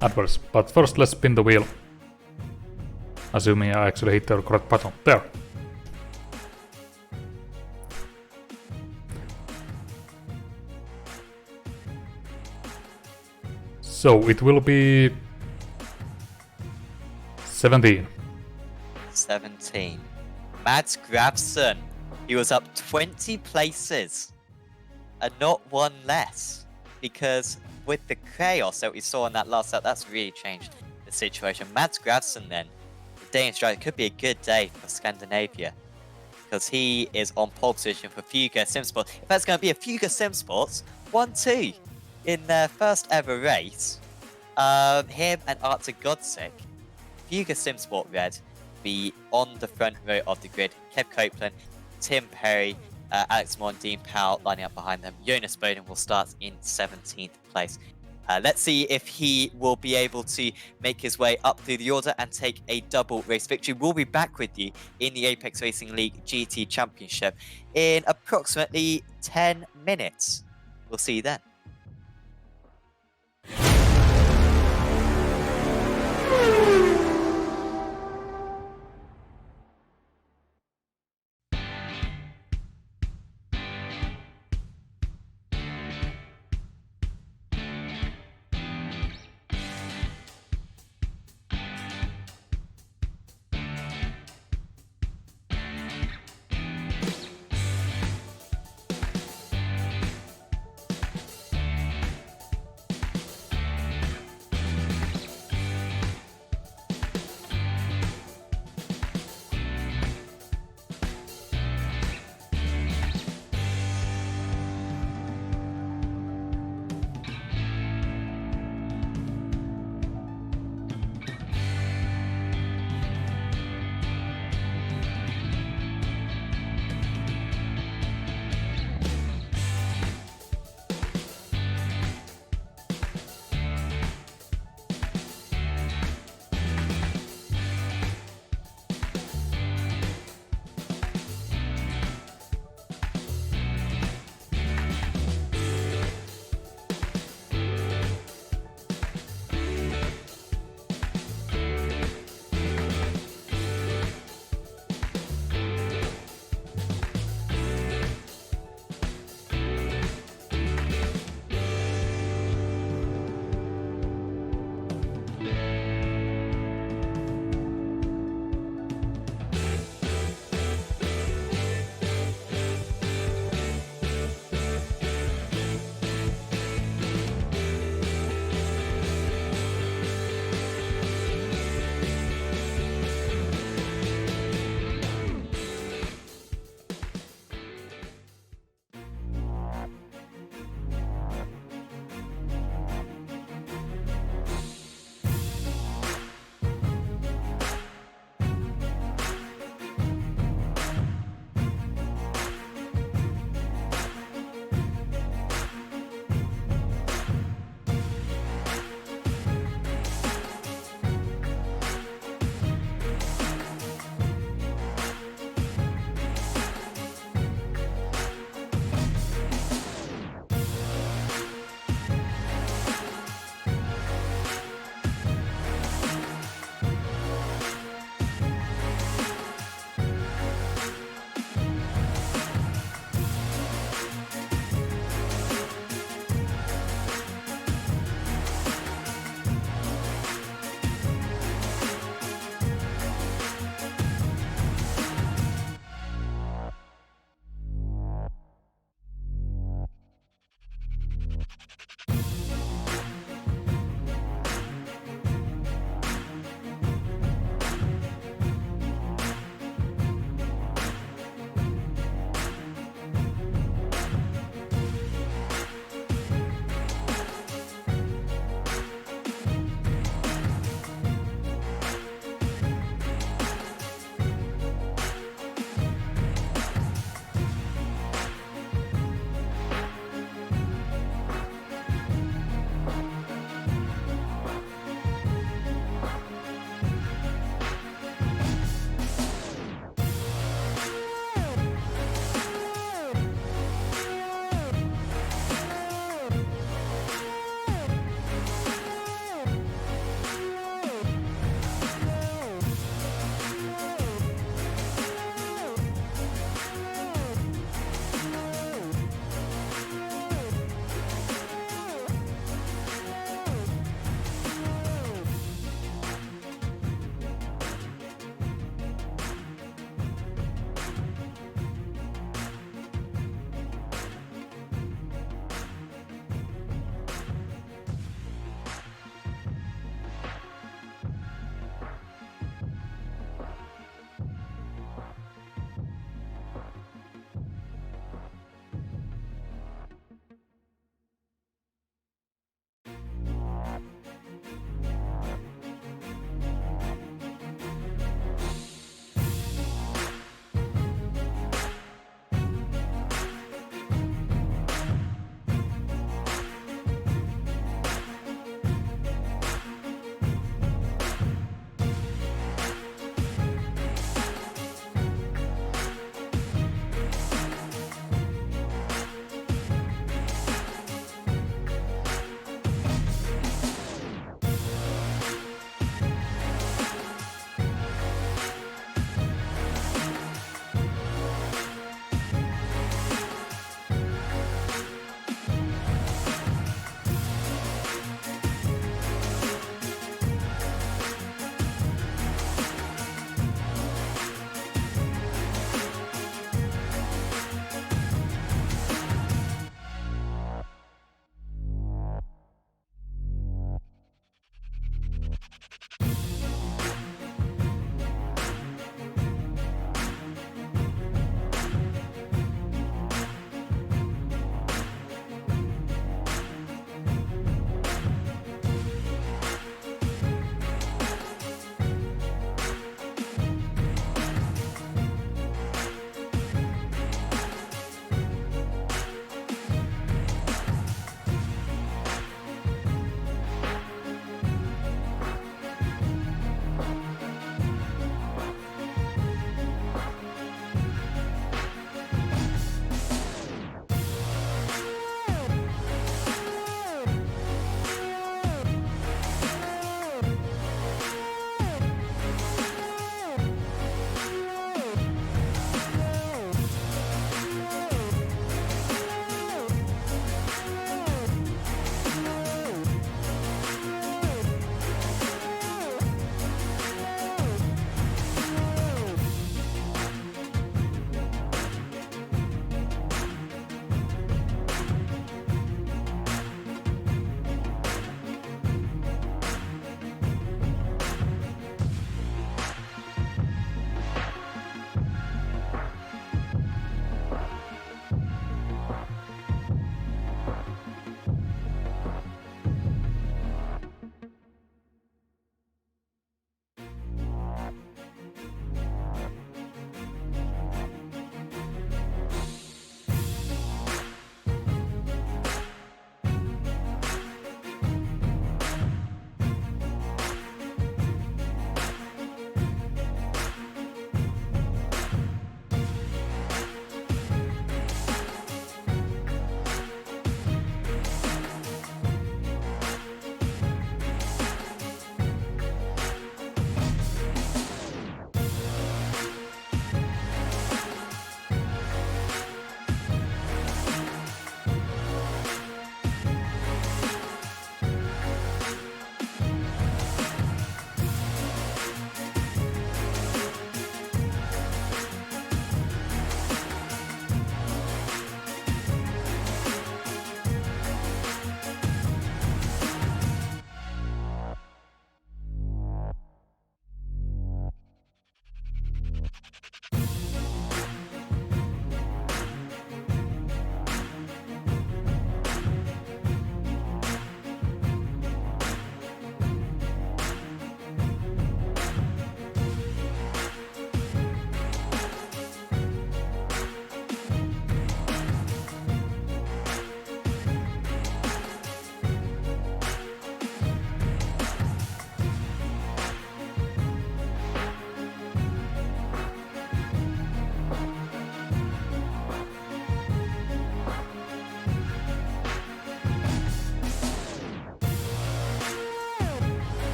adverts. But first let's spin the wheel. Assuming I actually hit the correct button. There. So it will be 17. 17. Mads Grabson. He was up 20 places. And not 1 less. Because with the chaos that we saw in that last set, that's really changed the situation. Mads Grabson then, the Danish driver, could be a good day for Scandinavia. Because he is on pole position for Fuga Simsport. If that's going to be a Fuga Simsports 1-2 in their first ever race. Him and Arthur Godzik. Fuga Simsport Red. be on the front row of the grid. Kev Copeland, Tim Perry, Alex Moore and Dean Powell lining up behind them. Jonas Bowden will start in 17th place. Let's see if he will be able to make his way up through the order and take a double race victory. We'll be back with you in the Apex Racing League GT Championship in approximately 10 minutes. We'll see you then.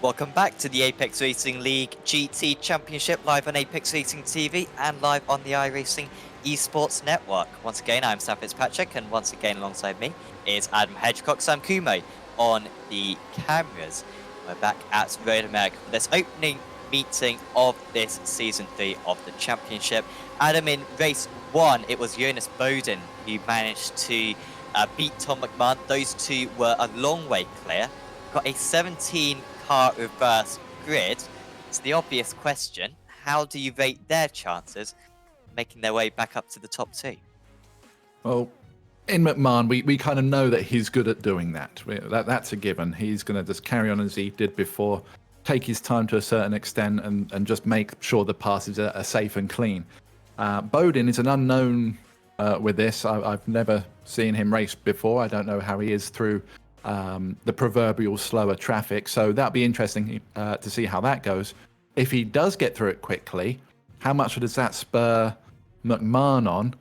Welcome back to the Apex Racing League GT Championship, live on Apex Racing TV and live on the iRacing Esports Network. Once again, I'm Sam Fitzpatrick, and once again alongside me is Adam Hedgecock, Sam Kumo on the cameras. We're back at Road America for this opening meeting of this Season 3 of the Championship. Adam, in Race 1, it was Jonas Bowden who managed to beat Tom McMahon. Those two were a long way clear. Got a 17-car reverse grid. It's the obvious question: how do you rate their chances making their way back up to the top two? Well, in McMahon, we kind of know that he's good at doing that. That's a given. He's going to just carry on as he did before, take his time to a certain extent, and just make sure the passes are safe and clean. Bowden is an unknown with this. I've never seen him race before. I don't know how he is through the proverbial slower traffic, so that'll be interesting to see how that goes. If he does get through it quickly, how much does that spur McMahon on,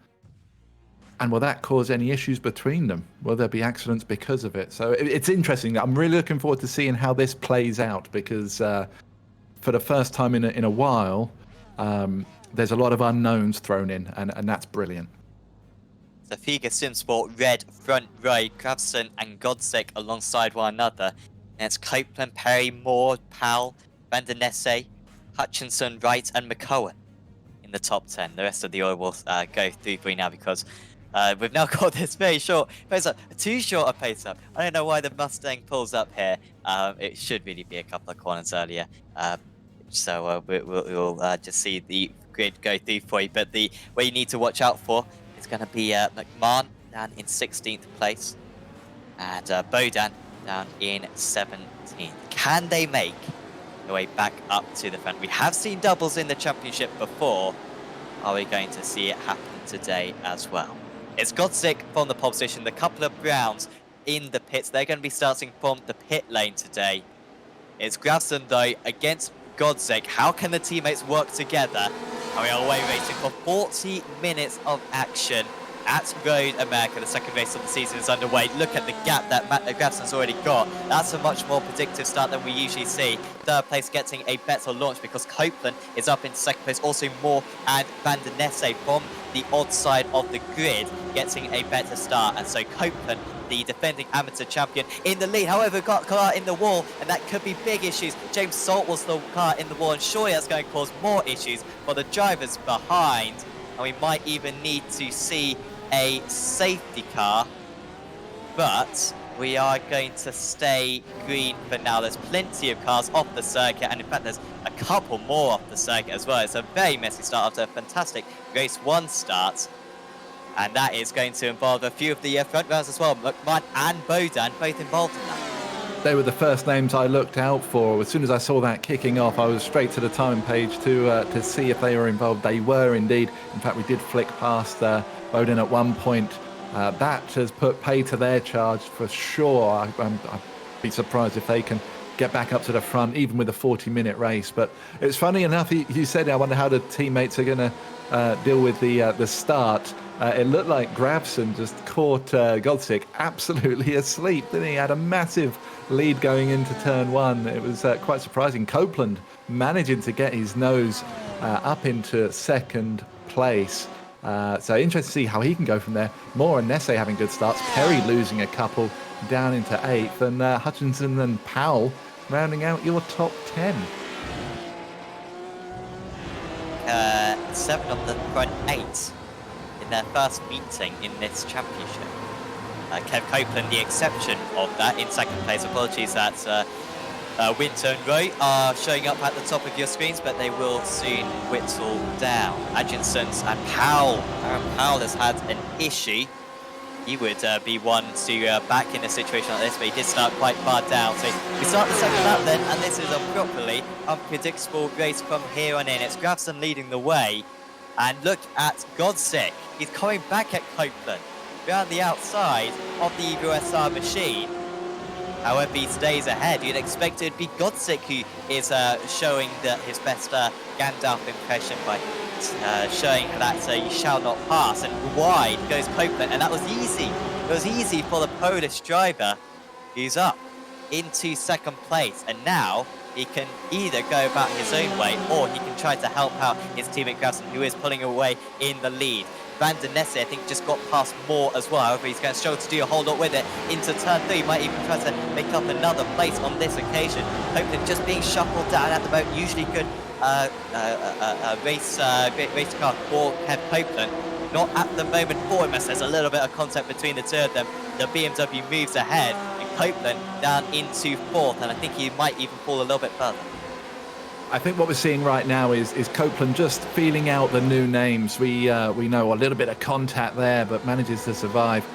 and will that cause any issues between them? Will there be accidents because of it? So it's interesting. I'm really looking forward to seeing how this plays out, because for the first time in a while, there's a lot of unknowns thrown in, and that's brilliant. The Figa Simsport red front row, Gravson and Godsick alongside one another. And it's Copeland, Perry, Moore, Powell, Van der Nesse, Hutchinson, Wright and McCowan in the top 10. The rest of the order will go through for you now, because we've now got this very short pace up, too short a pace up. I don't know why the Mustang pulls up here. It should really be a couple of corners earlier. So we'll just see the grid go through for you. But where you need to watch out for, it's going to be McMahon down in 16th place and Bowden down in 17th. Can they make their way back up to the front? We have seen doubles in the championship before. Are we going to see it happen today as well? It's Godsick from the pole position. The couple of Browns in the pits. They're going to be starting from the pit lane today. It's Gravson, though, against Godsick. How can the teammates work together? And we are away racing for 40 minutes of action at Road America. The second race of the season is underway. Look at the gap that Gravson's already got. That's a much more predictive start than we usually see. Third place getting a better launch because Copeland is up in second place. Also Moore and Van der Nesse from the odd side of the grid getting a better start. And so Copeland, the defending amateur champion, in the lead. However, got car in the wall, and that could be big issues. James Salt was the car in the wall, and surely that's going to cause more issues for the drivers behind. And we might even need to see a safety car, but we are going to stay green for now. There's plenty of cars off the circuit, and in fact there's a couple more off the circuit as well. It's a very messy start after a fantastic race 1 start. And that is going to involve a few of the front runners as well. McMahon and Bowden both involved in that. They were the first names I looked out for. As soon as I saw that kicking off, I was straight to the time page to see if they were involved. They were indeed. In fact, we did flick past Bowden at one point. That has put pay to their charge for sure. I'd be surprised if they can get back up to the front, even with a 40-minute race. But it's funny enough, you said, I wonder how the teammates are going to deal with the start. It looked like Gravson just caught Godsick absolutely asleep, didn't he? Had a massive lead going into turn 1. It was quite surprising. Copeland managing to get his nose up into second place. So interesting to see how he can go from there. Moore and Nesse having good starts. Perry losing a couple down into 8th. And Hutchinson and Powell rounding out your top 10. 7 of the front 8 in their first meeting in this championship. Kev Copeland the exception of that in second place. Apologies that Winter and Roy are showing up at the top of your screens, but they will soon whittle down. Adjinsons and Powell. Aaron Powell has had an issue. He would be one to back in a situation like this, but he did start quite far down. So we start the second lap then, and this is a properly unpredictable race from here on in. It's Gravson leading the way, and look at Godsick. He's coming back at Copeland around the outside of the Evo SR machine. However, he stays ahead. You'd expect it would be Godsick who is showing his best Gandalf impression by showing that you shall not pass. And wide goes Copeland, and that was easy. It was easy for the Polish driver who's up into second place, and now he can either go about his own way or he can try to help out his teammate Grafson, who is pulling away in the lead. Van der Nesse, I think, just got past Moore as well. However, he's going to struggle to do a whole lot with it. Into turn 3, might even try to make up another place on this occasion. Copeland just being shuffled down at the moment. Usually good race car for Kev Copeland. Not at the moment for him, as there's a little bit of contact between the two of them. The BMW moves ahead, and Copeland down into 4th, and I think he might even fall a little bit further. I think what we're seeing right now is Copeland just feeling out the new names. We know a little bit of contact there, but manages to survive.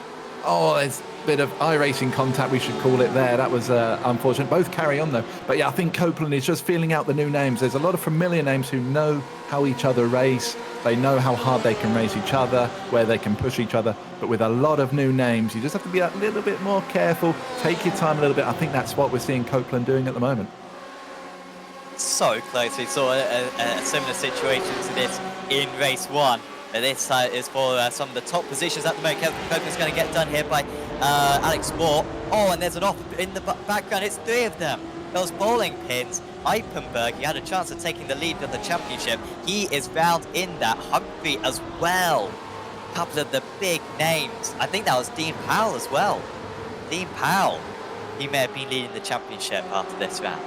Oh, there's a bit of iRacing contact, we should call it there. That was unfortunate. Both carry on, though. But yeah, I think Copeland is just feeling out the new names. There's a lot of familiar names who know how each other race. They know how hard they can race each other, where they can push each other. But with a lot of new names, you just have to be a little bit more careful. Take your time a little bit. I think that's what we're seeing Copeland doing at the moment. So close. We saw a similar situation to this in race 1. This is for some of the top positions at the moment. Copeland's going to get done here by Alex Moore. Oh, and there's an off in the background. It's 3 of them. Those bowling pins. Eipenberg, he had a chance of taking the lead of the championship. He is round in that. Humphrey as well. A couple of the big names. I think that was Dean Powell as well. Dean Powell. He may have been leading the championship after this round.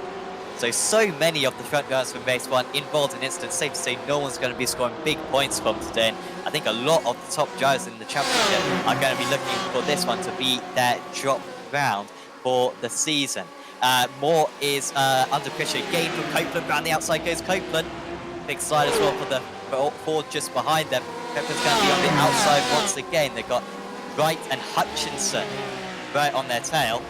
So many of the front runners from race 1 involved in incidents. Safe to say no one's going to be scoring big points from today. And I think a lot of the top drivers in the championship are going to be looking for this one to be their drop round for the season. Moore is under pressure again from Copeland. Round the outside goes Copeland. Big slide as well for the Ford just behind them. Copeland's going to be on the outside once again. They've got Wright and Hutchinson right on their tail.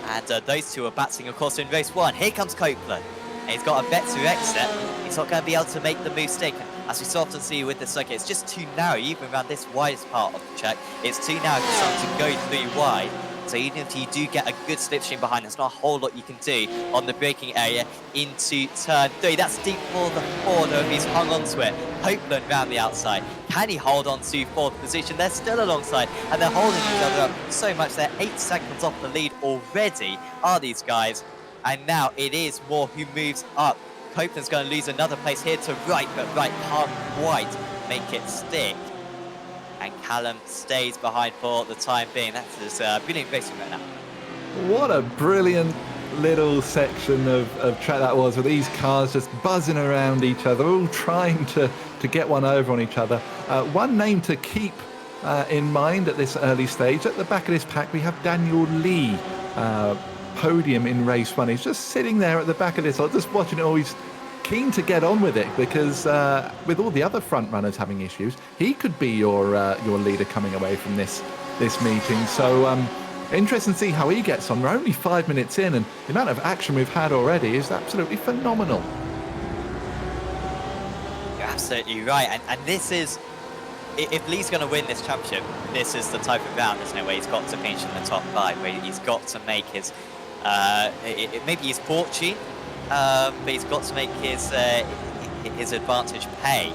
And those two are battling, of course, in race 1. Here comes Copeland. And he's got a better exit. He's not going to be able to make the move stick. As we so often see with the circuit, it's just too narrow, even around this widest part of the track. It's too narrow for someone to go through wide. So even if you do get a good slipstream behind, there's not a whole lot you can do on the braking area into turn 3. That's deep for the Ford, though, he's hung onto it. Copeland round the outside. Can he hold on to 4th position? They're still alongside, and they're holding each other up so much. They're 8 seconds off the lead already, are these guys. And now it is Moore who moves up. Copeland's going to lose another place here to Wright, but Wright can't quite make it stick. And Callum stays behind for the time being. That is brilliant racing right now. What a brilliant little section of track that was, with these cars just buzzing around each other, all trying to get one over on each other. One name to keep in mind at this early stage. At the back of this pack, we have Daniel Lee, podium in race 1. He's just sitting there at the back of this, just watching it all. He's keen to get on with it because with all the other front runners having issues, he could be your leader coming away from this meeting. So interesting to see how he gets on. We're only 5 minutes in, and the amount of action we've had already is absolutely phenomenal. You're absolutely right, and this is, if Lee's going to win this championship, this is the type of round, isn't it, where he's got to finish in the top 5, where he's got to make his maybe his fortune, but he's got to make his advantage pay.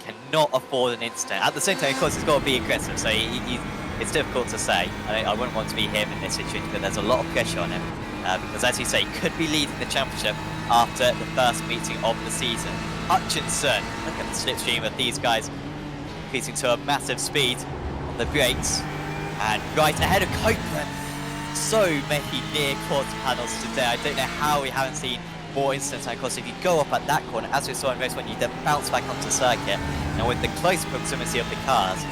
Cannot afford an incident. At the same time, of course, he's got to be aggressive, so it's difficult to say. I wouldn't want to be him in this situation, but there's a lot of pressure on him because, as you say, he could be leading the championship after the first meeting of the season. Hutchinson, look at the slipstream of these guys, increasing to a massive speed on the brakes, and right ahead of Copeland. So many near quarter panels today. I don't know how we haven't seen more incidents. And of course, if you go up at that corner, as we saw in race 1, you then bounce back onto circuit. And with the close proximity of the cars,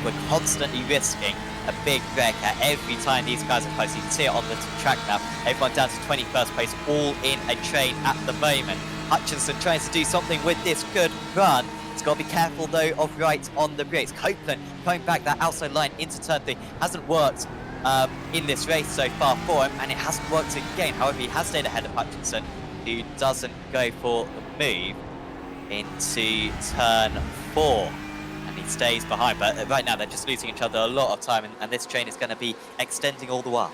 we're constantly risking a big wreck at every time these guys are close. You can see it on the track map. Everyone down to 21st place, all in a train at the moment. Hutchinson trying to do something with this good run. He's got to be careful, though, of Wright on the brakes. Copeland coming back that outside line into turn 3. Hasn't worked in this race so far for him, and it hasn't worked again. However, he has stayed ahead of Hutchinson, who doesn't go for the move into turn 4. And he stays behind, but right now they're just losing each other a lot of time, and this train is going to be extending all the while.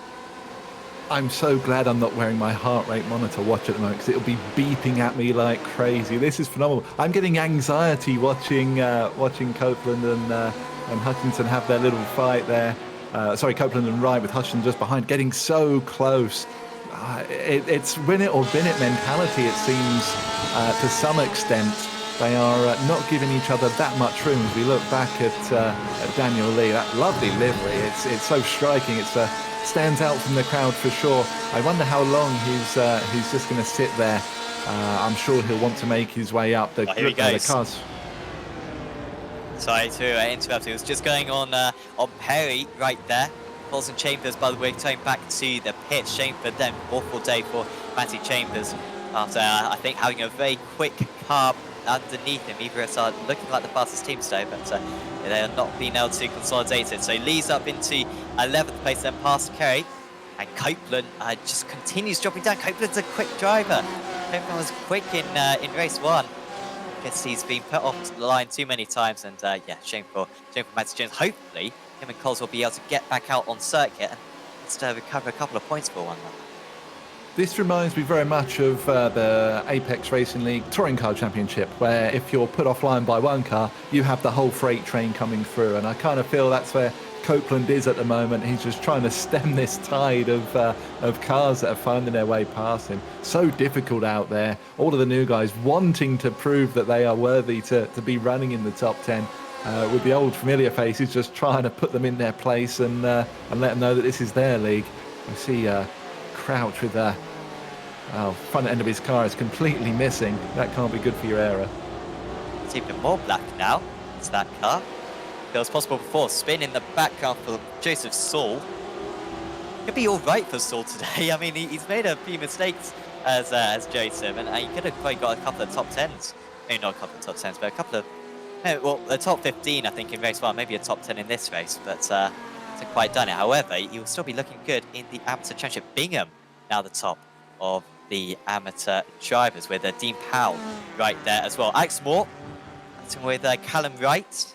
I'm so glad I'm not wearing my heart rate monitor watch at the moment, because it'll be beeping at me like crazy. This is phenomenal. I'm getting anxiety watching Copeland and Hutchinson have their little fight there. Copeland and Wright, with Hutchinson just behind, getting so close. It's win it or bin it mentality, it seems, to some extent. They are not giving each other that much room. As we look back at Daniel Lee, that lovely livery, it's so striking. It stands out from the crowd for sure. I wonder how long he's just going to sit there. I'm sure he'll want to make his way up. Here he goes. The cars. Sorry to interrupt. It was just going on Perry right there. Falls and Chambers, by the way, going back to the pit. Shame for them. Awful day for Matty Chambers after, I think, having a very quick car underneath him. Either are looking like the fastest team today, but they are not being able to consolidate it. So Lee's up into 11th place, then past Kerry. And Copeland just continues dropping down. Copeland's a quick driver. Copeland was quick in race 1. Guess he's been put off the line too many times, and yeah, shame for Matty Jones. Hopefully, him and Coles will be able to get back out on circuit and just recover a couple of points for one. This reminds me very much of the Apex Racing League Touring Car Championship, where if you're put offline by one car, you have the whole freight train coming through. And I kind of feel that's where Copeland is at the moment. He's just trying to stem this tide of cars that are finding their way past him. So difficult out there. All of the new guys wanting to prove that they are worthy to be running in the top 10. With the old familiar faces just trying to put them in their place and let them know that this is their league. I see Crouch with the front end of his car is completely missing. That can't be good for your era. It's even more black now. It's that car. It was possible before. Spin in the background for Joseph Saul. Could be all right for Saul today. I mean, he's made a few mistakes as Joseph, and he could have probably got a couple of top 10s. Maybe not a couple of top 10s, but a couple of, well, a top 15, I think, in race 1. Maybe a top 10 in this race, but hasn't quite done it. However, he will still be looking good in the Amateur Championship. Bingham now the top of the amateur drivers with Dean Powell right there as well. Alex Moore with Callum Wright.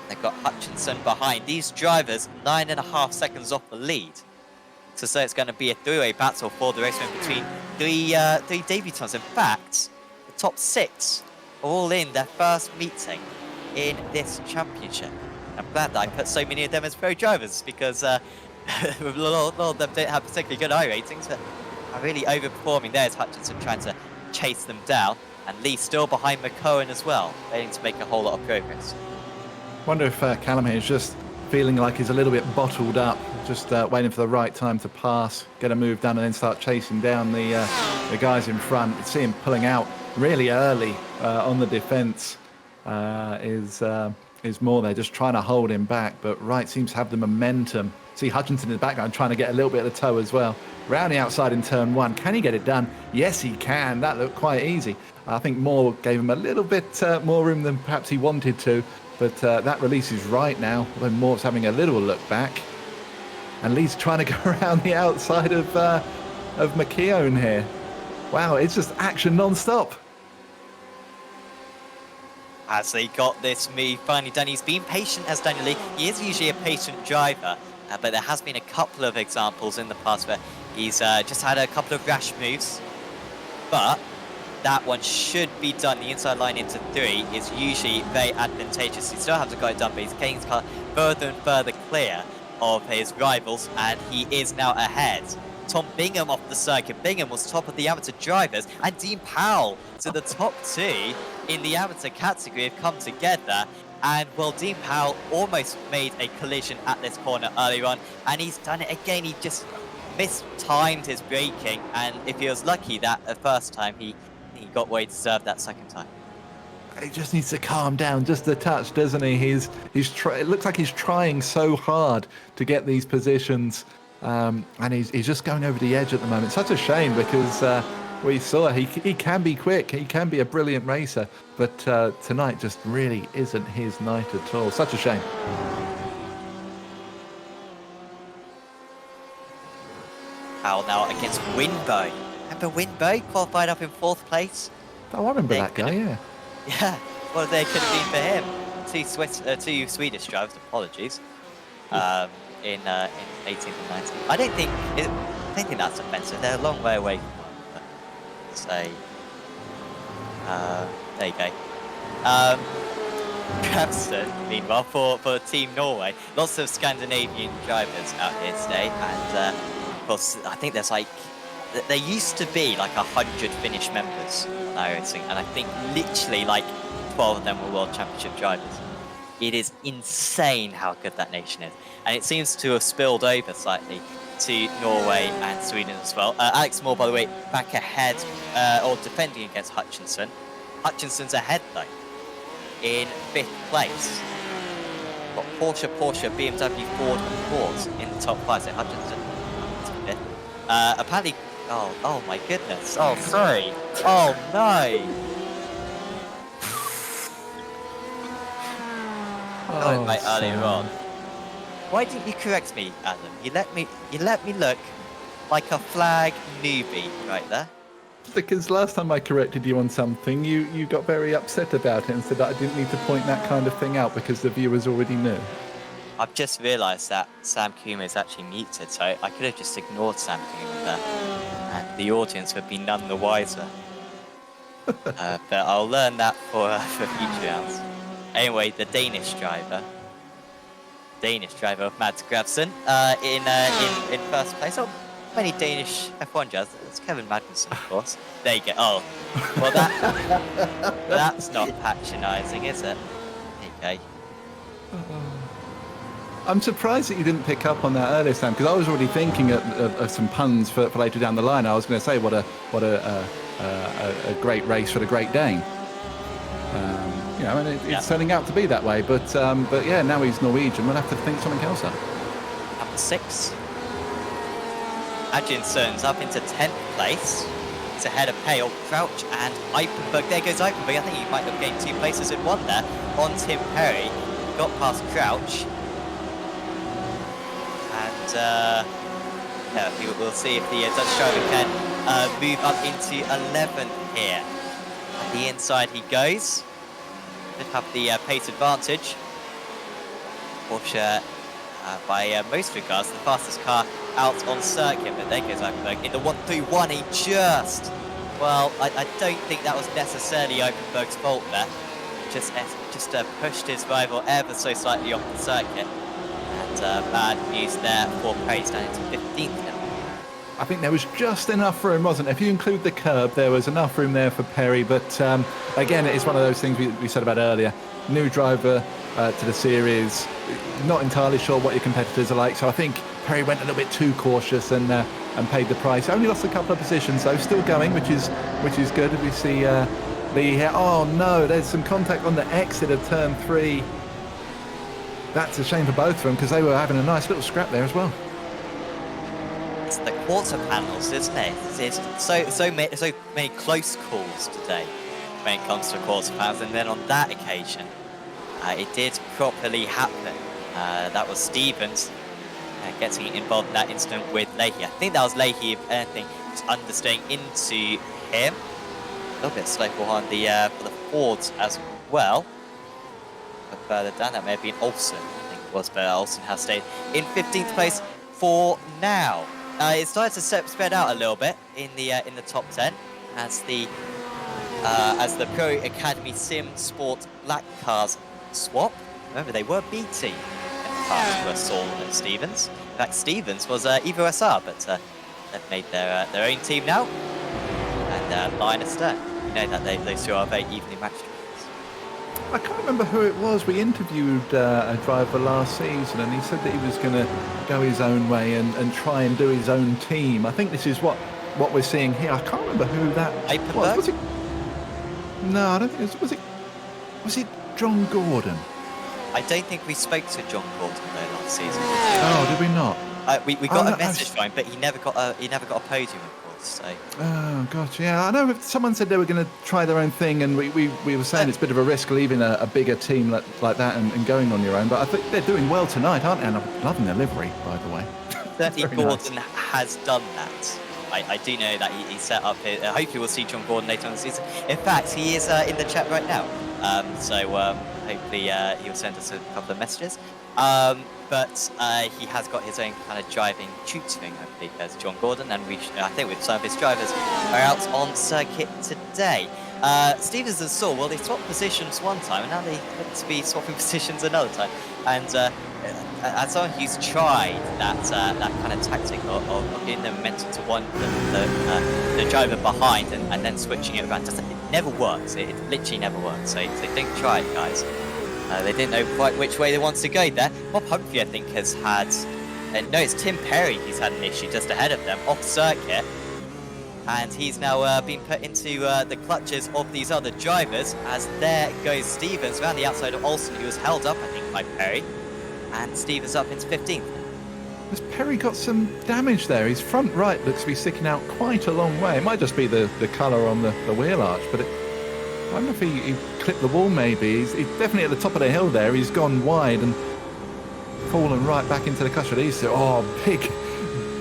They've got Hutchinson behind. These drivers 9.5 seconds off the lead. So it's going to be a three-way battle for the race between three debutants. In fact, the top 6 are all in their first meeting in this championship. I'm glad that I put so many of them as pro drivers, because a lot of them don't have particularly good iRatings, but are really overperforming. There's Hutchinson trying to chase them down, and Lee still behind McCohen as well, waiting to make a whole lot of progress. Wonder if Callum here is just feeling like he's a little bit bottled up, just waiting for the right time to pass, get a move done, and then start chasing down the guys in front. You see him pulling out really early on the defence. Is more there, just trying to hold him back, but Wright seems to have the momentum. See Hutchinson in the background trying to get a little bit of the toe as well. Round the outside in turn 1. Can he get it done? Yes, he can. That looked quite easy. I think Moore gave him a little bit more room than perhaps he wanted to, but that release is right now, when Moore's having a little look back. And Lee's trying to go around the outside of McKeown here. Wow, it's just action non-stop. As they got this move finally done, he's been patient as Daniel Lee. He is usually a patient driver, but there has been a couple of examples in the past where he's just had a couple of rash moves. But that one should be done. The inside line into 3 is usually very advantageous. He still hasn't got it done, but he's getting his car further and further clear of his rivals, and he is now ahead. Tom Bingham off the circuit. Bingham was top of the amateur drivers, and Dean Powell to the top 2 in the amateur category have come together. And well, Dean Powell almost made a collision at this corner earlier on, and he's done it again. He just mistimed his braking, and if he was lucky that the first time, he got what he deserved that second time. He just needs to calm down just a touch, doesn't he? It looks like he's trying so hard to get these positions. And he's just going over the edge at the moment. Such a shame, because we saw he can be quick, he can be a brilliant racer, but tonight just really isn't his night at all. Such a shame. Powell now against Winbo. Remember Winbo qualified up in 4th place? Oh, I remember that guy, yeah. Yeah, well, there could have been for him. Two Swedish drivers, apologies. In 18th and 19th. I don't think that's offensive. They're a long way away from one. Say, there you go. Krabston, meanwhile, for Team Norway. Lots of Scandinavian drivers out here today, and of course, I think there's like, there used to be like 100 Finnish members on iRacing, and I think literally like 12 of them were World Championship drivers. It is insane how good that nation is, and it seems to have spilled over slightly to Norway and Sweden as well. Alex Moore, by the way, back ahead, or defending against Hutchinson. Hutchinson's ahead though, in 5th place. Got Porsche, BMW, Ford, and Ford in the top 5. So Hutchinson, apparently. Oh my goodness. Oh, sorry. Oh no. Oh, mate, earlier on. Why didn't you correct me, Adam? You let me look like a flag newbie right there. Because last time I corrected you on something, you got very upset about it and said that I didn't need to point that kind of thing out because the viewers already knew. I've just realised that Sam Kuma is actually muted, so I could have just ignored Sam Kuma there, and the audience would be none the wiser. But I'll learn that for future rounds. Anyway, the Danish driver of Mads Grabson, in first place. Oh, many Danish F1 drivers. It's Kevin Magnussen, of course. There you go. Oh, well that's not patronising, is it? There you go. I'm surprised that you didn't pick up on that earlier, Sam, because I was already thinking of some puns for later down the line. I was going to say what a great race for the Great Dane. It's turning out to be that way. But yeah, now he's Norwegian. We'll have to think something else up. Number 6. Hutchinson's up into 10th place. It's ahead of Pale, Crouch, and Eipenberg. There goes Eipenberg. I think he might have gained 2 places in one there on Tim Perry. Got past Crouch. And we'll see if the Dutch driver can move up into 11th here. At the inside he goes. Should have the pace advantage. Porsche, by most regards, the fastest car out on circuit, but there goes Eipenberg in the 1-3-1. He well, I don't think that was necessarily Eipenberg's fault there. Just pushed his rival ever so slightly off the circuit. And bad news there for Perry, down into 15th now. I think there was just enough room, wasn't it? If you include the curb, there was enough room there for Perry. But again, it's one of those things we said about earlier. New driver to the series, not entirely sure what your competitors are like. So I think Perry went a little bit too cautious and paid the price. Only lost a couple of positions, though, still going, which is good. We see Lee here. Oh no, there's some contact on the exit of turn 3. That's a shame for both of them because they were having a nice little scrap there as well. It's the quarter panels, isn't it? It's so many close calls today when it comes to quarter panels, and then on that occasion, it did properly happen. That was Stevens getting involved in that incident with Leahy. I think that was Leahy, if anything, just understaying into him. A little bit slow behind for the Fords as well. But further down, that may have been Olsen, I think it was, but Olsen has stayed in 15th place for now. It started to spread out a little bit in the top 10 as the Pro Academy Sim Sport Black cars swap. Remember, they were B team in the past for Saul and Stevens. In fact, Stevens was Evo SR, but they've made their own team now. And Linus Stern, you know that those two are very evenly matched. I can't remember who it was. We interviewed a driver last season and he said that he was going to go his own way and try and do his own team. I think this is what we're seeing here. I can't remember who that was. Was it? No, I don't think it was. Was it John Gordon? I don't think we spoke to John Gordon though last season. Oh, did we not? We got a message from him, but he never got a podium, of course. So. Oh gosh, yeah. I know someone said they were going to try their own thing, and we were saying it's a bit of a risk leaving a bigger team like that and going on your own. But I think they're doing well tonight, aren't they? And I'm loving their livery, by the way. Certainly, Gordon has done that. I do know that he set up. Hopefully, we'll see John Gordon later on the season. In fact, he is in the chat right now. Hopefully he'll send us a couple of messages. But he has got his own kind of driving tutoring, I believe, as John Gordon, and I think with some of his drivers are out on circuit today. Stevens and Saul, well, they swapped positions one time, and now they look to be swapping positions another time. And as someone who's tried that kind of tactic of getting the momentum to the driver behind and then switching it around, it never works. It literally never works. So don't try it, guys. They didn't know quite which way they wanted to go there. Bob Humphrey, I think, has had... no, it's Tim Perry who's had an issue just ahead of them, off circuit. And he's now been put into the clutches of these other drivers, as there goes Stevens around the outside of Olsen, who was held up, I think, by Perry. And Stevens up into 15th. Has Perry got some damage there? His front right looks to be sticking out quite a long way. It might just be the colour on the wheel arch, but I wonder if he clipped the wall maybe. He's definitely at the top of the hill there. He's gone wide and fallen right back into the cushion.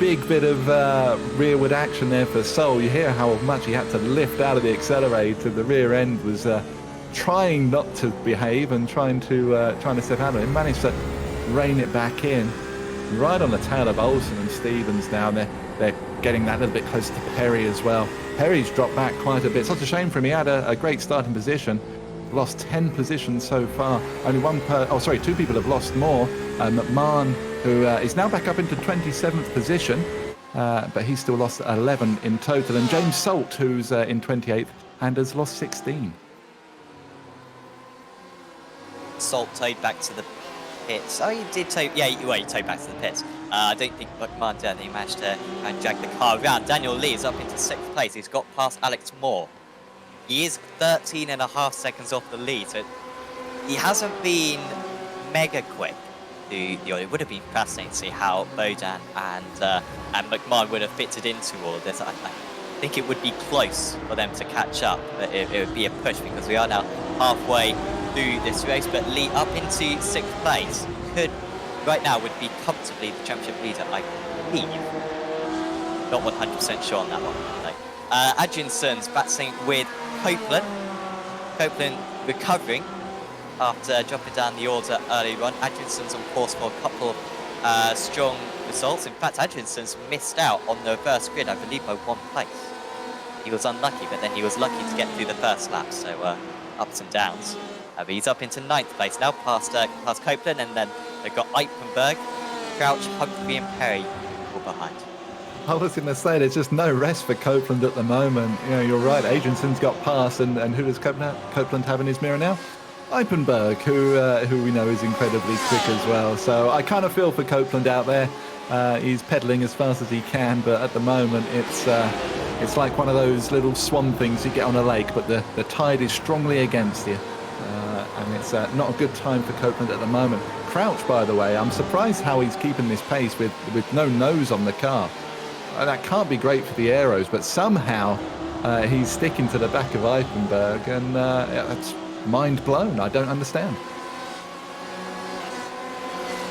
Big bit of rearward action there for Sol. You hear how much he had to lift out of the accelerator. The rear end was trying not to behave and trying to step out of it. He managed to rein it back in. Right on the tail of Olsen and Stevens now. They're getting that little bit closer to Perry as well. Perry's dropped back quite a bit. Such a shame for him. He had a great starting position. Lost 10 positions so far. Only two people have lost more. McMahon, who is now back up into 27th position, but he's still lost 11 in total. And James Salt, who's in 28th and has lost 16. Salt towed back to the pits. Oh, he did tow. Yeah, he towed back to the pits. I don't think McMahon did. He managed to drag the car around. Daniel Lee is up into 6th place. He's got past Alex Moore. He is 13.5 seconds off the lead, so he hasn't been mega quick. It would have been fascinating to see how Bodan and McMahon would have fitted into all of this. I think it would be close for them to catch up, but it would be a push because we are now halfway through this race. But Lee up into 6th place right now would be comfortably the championship leader, I believe. Not 100% sure on that one. No. Adjinson's battling with Copeland. Copeland recovering after dropping down the order earlier on. Adjinson's on course for a couple of strong results. In fact, Adjinson's missed out on the first grid, I believe, by 1 place. He was unlucky, but then he was lucky to get through the first lap, so ups and downs. But he's up into 9th place now, past Copeland, and then they've got Eichenberg, Crouch, Humphrey and Perry all behind. I was going to say, there's just no rest for Copeland at the moment. You know, you're right, Adrianson's got past, and who does Copeland have in his mirror now? Eichenberg, who we know is incredibly quick as well. So I kind of feel for Copeland out there. He's pedaling as fast as he can, but at the moment it's like one of those little swan things you get on a lake, but the tide is strongly against you. And it's not a good time for Copeland at the moment. Crouch, by the way, I'm surprised how he's keeping this pace with no nose on the car. That can't be great for the aeros, but somehow he's sticking to the back of Eichenberg, and it's mind blown. I don't understand.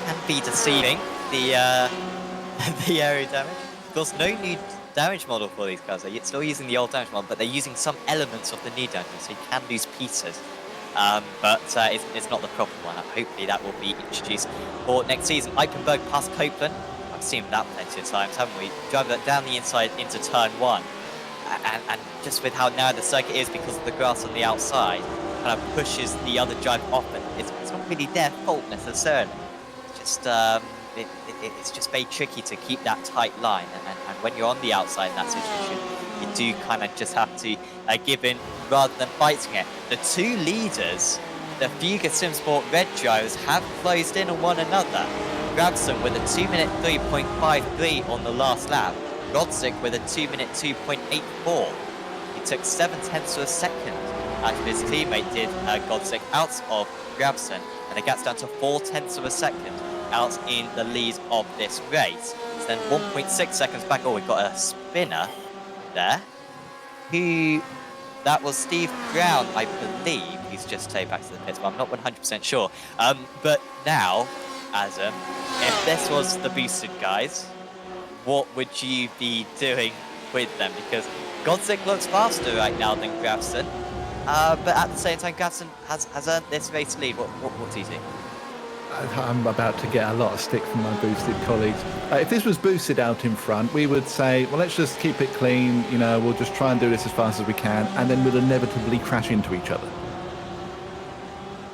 Can be deceiving, the aero damage. Of course, no new damage model for these cars. They're still using the old damage model, but they're using some elements of the new damage, so you can lose pieces. But it's not the proper one. Hopefully that will be introduced for next season. Eichenberg past Copeland. I've seen that plenty of times, haven't we? Drive that down the inside into turn 1. And just with how narrow the circuit is because of the grass on the outside, kind of pushes the other driver off, and it's not really their fault necessarily. It's just it's just very tricky to keep that tight line, and when you're on the outside in that situation, you do kind of just have to give in rather than fighting it. The two leaders, the Fuga Simsport Red drivers, have closed in on one another. Grabson with a 2-minute 3.53 on the last lap. Rodzik with a 2-minute 2.84. He took 7/10 of a second out of his teammate, did Godzik, out of Grabson, and it gets down to 4/10 of a second out in the lead of this race. It's then 1.6 seconds back. Oh, we've got a spinner there. That was Steve Brown, I believe. He's just towed back to the pits, but I'm not 100% sure. But now, Adam, if this was the boosted guys, what would you be doing with them? Because Godzik looks faster right now than Grafson, but at the same time, Grafson has earned this race lead. What do you think? I'm about to get a lot of stick from my boosted colleagues. If this was boosted out in front, we would say, well, let's just keep it clean, you know, we'll just try and do this as fast as we can, and then we'll inevitably crash into each other.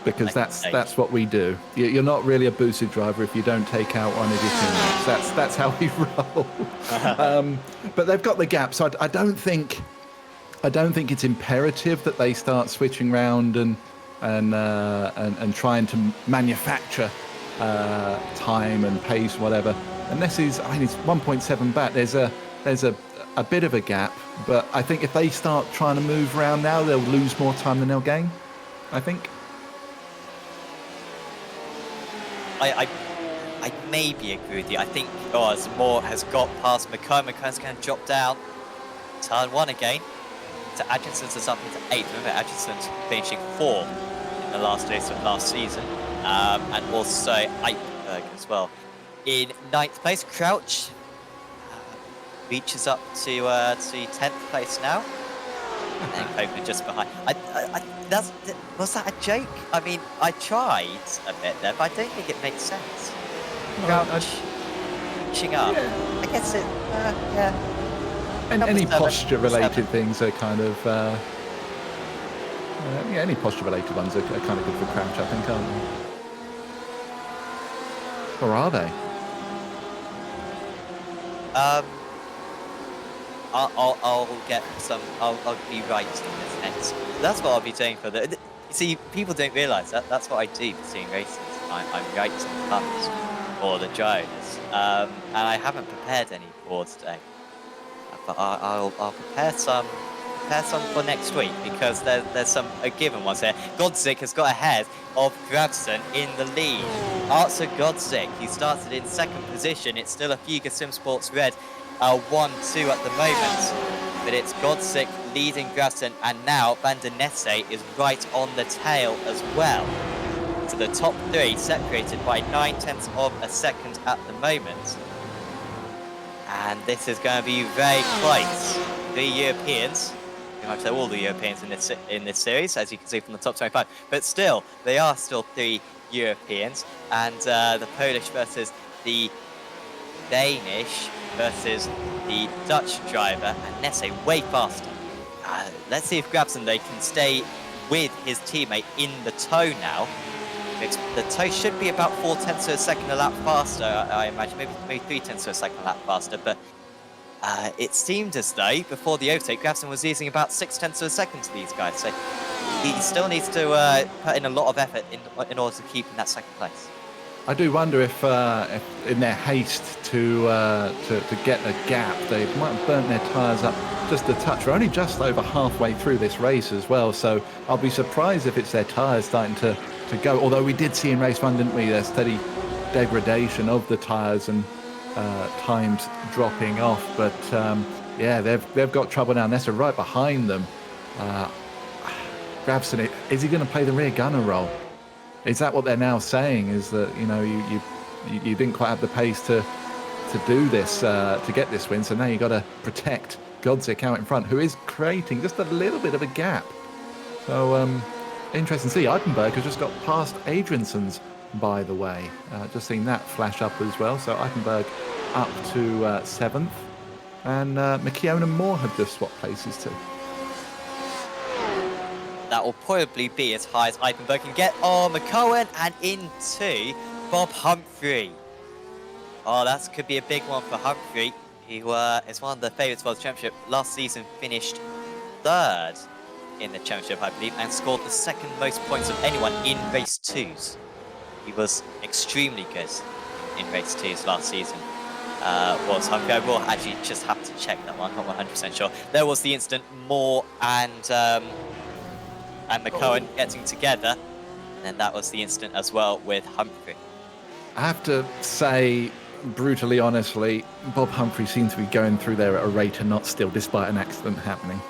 because I can say. that's what we do. You're not really a boosted driver if you don't take out one of your teammates. That's how we roll. But they've got the gap, so I don't think it's imperative that they start switching around and trying to manufacture time and pace, whatever. And this is, I mean, it's 1.7 back. There's a bit of a gap, but I think if they start trying to move around now, they'll lose more time than they'll gain. I think. I maybe agree with you. I think as Moore has got past McComb. McComb's going to drop down. Turn 1 again. So Atkinson's is up into 8th. Remember, Atkinson's finishing 4th in the last race of last season. And also Eichenberg as well. In 9th place, Crouch reaches up to 10th place now. And Copeland just behind. Was that a joke? I mean, I tried a bit there, but I don't think it makes sense. Crouch reaching up. Yeah. I guess it, yeah. And any posture-related things are kind of, any posture-related ones are kind of good for Crouch, I think, aren't they? Or are they? I'll get some. I'll be right in this next. That's what I'll be doing for the. See, people don't realise that. That's what I do for seeing races. I'm writing puns for the drivers, and I haven't prepared any for today. But I'll prepare some for next week because there's some given ones here. Godzik has got ahead of Gravson in the lead. Arthur Godzik, he started in 2nd position. It's still a Fuga Sim Sports Red 1-2 at the moment, but it's Godzik leading Gravson, and now Van der Nesse is right on the tail as well. So the top 3 separated by 9/10 of a second at the moment. And this is going to be very close. The Europeans, pretty much they're all the Europeans in this series, as you can see from the top 25. But still, they are still 3 Europeans, and the Polish versus the Danish versus the Dutch driver, and Nesse way faster. Let's see if Grabson they can stay with his teammate in the tow now. The tow should be about 0.4 of a second a lap faster, I imagine, maybe 0.3 of a second a lap faster, but it seemed as though before the overtake, Grabson was using about 0.6 of a second to these guys, so he still needs to put in a lot of effort in order to keep in that 2nd place. I do wonder if in their haste to get a gap, they might have burnt their tyres up just a touch. We're only just over halfway through this race as well, so I'll be surprised if it's their tyres starting to go. Although we did see in race 1, didn't we, their steady degradation of the tyres and times dropping off. But yeah, they've got trouble now. Nessa right behind them. Grabson, is he going to play the rear gunner role? Is that what they're now saying? Is that you didn't quite have the pace to do this to get this win, so now you got to protect Godzik out in front, who is creating just a little bit of a gap. So interesting to see. Eichenberg has just got past Adrianson's, by the way. Just seen that flash up as well. So Eichenberg up to 7th, and McKeown and Moore have just swapped places too. That will probably be as high as Eichenberg can get. Oh, McCowan, and into Bob Humphrey. Oh, that could be a big one for Humphrey. He is one of the favourites for the championship. Last season finished 3rd in the championship, I believe, and scored the 2nd most points of anyone in race 2s. He was extremely good in race 2s last season. Was Humphrey. I will actually just have to check that one. Not 100% sure. There was the incident Moore and McCowan getting together, and then that was the incident as well with Humphrey. I have to say, brutally honestly, Bob Humphrey seemed to be going through there at a rate and not still, despite an accident happening.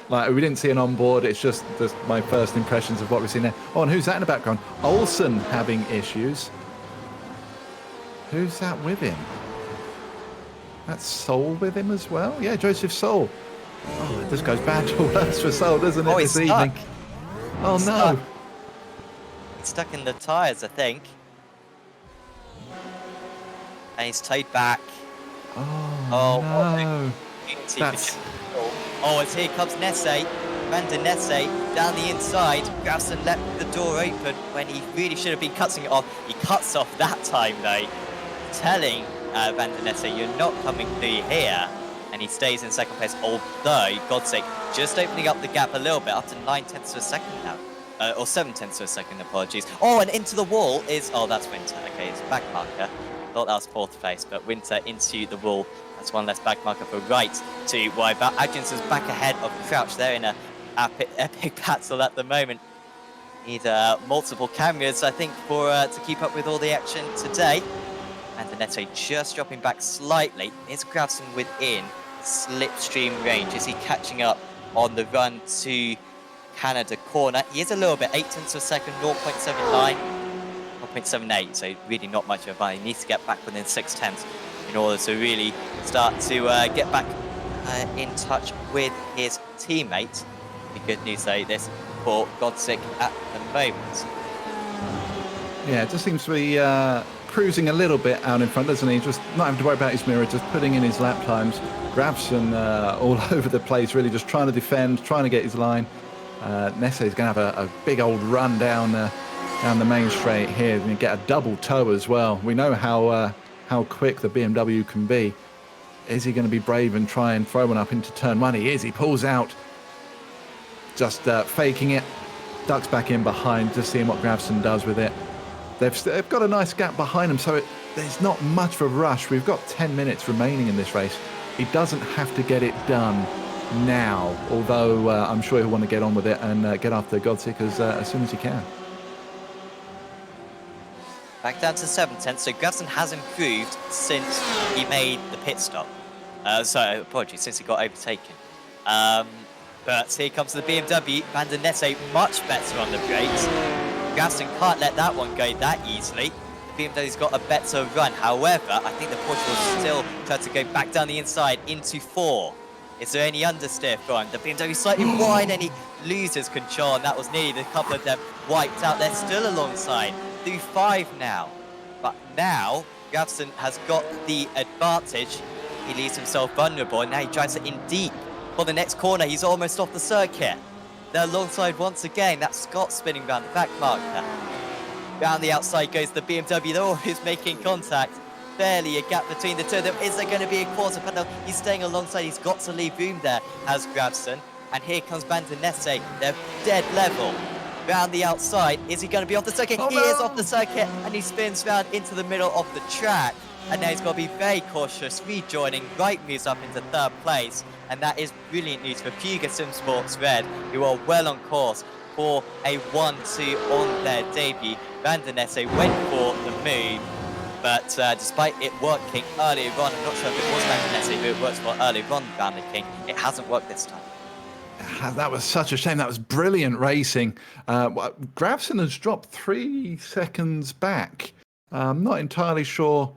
Like, we didn't see an onboard, it's just my first impressions of what we've seen there. Oh, and who's that in the background? Olsen having issues. Who's that with him? That's Soul with him as well? Yeah, Joseph Soul. Oh, it just goes bad to worse for Soul, doesn't it, this evening? Oh, no. It's stuck in the tyres, I think. And he's towed back. Oh no. Oh, as here comes Nesse. Van der Nesse down the inside. Grafson left the door open when he really should have been cutting it off. He cuts off that time though, telling Van der Nesse, you're not coming through here. And he stays in second place, although, God's sake, just opening up the gap a little bit, up to 9/10 of a second now. Or 7/10 of a second, apologies. Oh, and into the wall is, oh, that's Winter. Okay, it's back marker. Thought that was fourth place, but Winter into the wall. That's one less back marker for Wright to worry about. Adrianson's back ahead of Crouch. They're in a epic battle at the moment. Need multiple cameras, I think, for to keep up with all the action today. And Danette just dropping back slightly. Is Grafson within slipstream range? Is he catching up on the run to Canada corner? He is a little bit, 8/10 of a second, 0.79, 0.78, so really not much of a fight. He needs to get back within 6/10 in order to really start to get back in touch with his teammate. The good news though, this for Godsick at the moment. Yeah, it just seems to be cruising a little bit out in front, doesn't he? Just not having to worry about his mirror, just putting in his lap times. Grafson all over the place, really just trying to defend, trying to get his line. Nesse is going to have a big old run down the main straight here and get a double toe as well. We know how quick the BMW can be. Is he going to be brave and try and throw one up into turn one? He is. He pulls out, just faking it, ducks back in behind, just seeing what Grafson does with it. They've got a nice gap behind them, so there's not much of a rush. We've got 10 minutes remaining in this race. He doesn't have to get it done now, although I'm sure he'll want to get on with it and get after Godsick as soon as he can. Back down to 7/10, so Grafson has improved since he made the pit stop. Sorry, apologies, since he got overtaken. But here comes the BMW. Van der Nesse much better on the brakes. Grafson can't let that one go that easily. The BMW's got a better run. However, I think the Porsche will still try to go back down the inside into 4. Is there any understeer for him? The BMW slightly wide and he loses control, and that was nearly a couple of them wiped out. They're still alongside through 5 now. But now, Grafson has got the advantage. He leaves himself vulnerable, and now he drives it in deep. For the next corner, he's almost off the circuit. They're alongside once again. That's Scott spinning round the back marker. Round the outside goes the BMW. They're always making contact. Barely a gap between the two of them. Is there going to be a quarter panel? He's staying alongside. He's got to leave room there, has Grafson. And here comes Van der Nesse. They're dead level. Round the outside. Is he going to be off the circuit? He is off the circuit, and he spins round into the middle of the track. And now he's got to be very cautious, rejoining. Wright moves up into 3rd place. And that is brilliant news for Fuga Sim Sports Red, who are well on course for a 1-2 on their debut. Van der Nesse went for the move, but despite it working earlier on, I'm not sure if it was Van der Nesse who it worked for earlier on down the King, it hasn't worked this time. That was such a shame. That was brilliant racing. Grafson has dropped 3 seconds back. I'm not entirely sure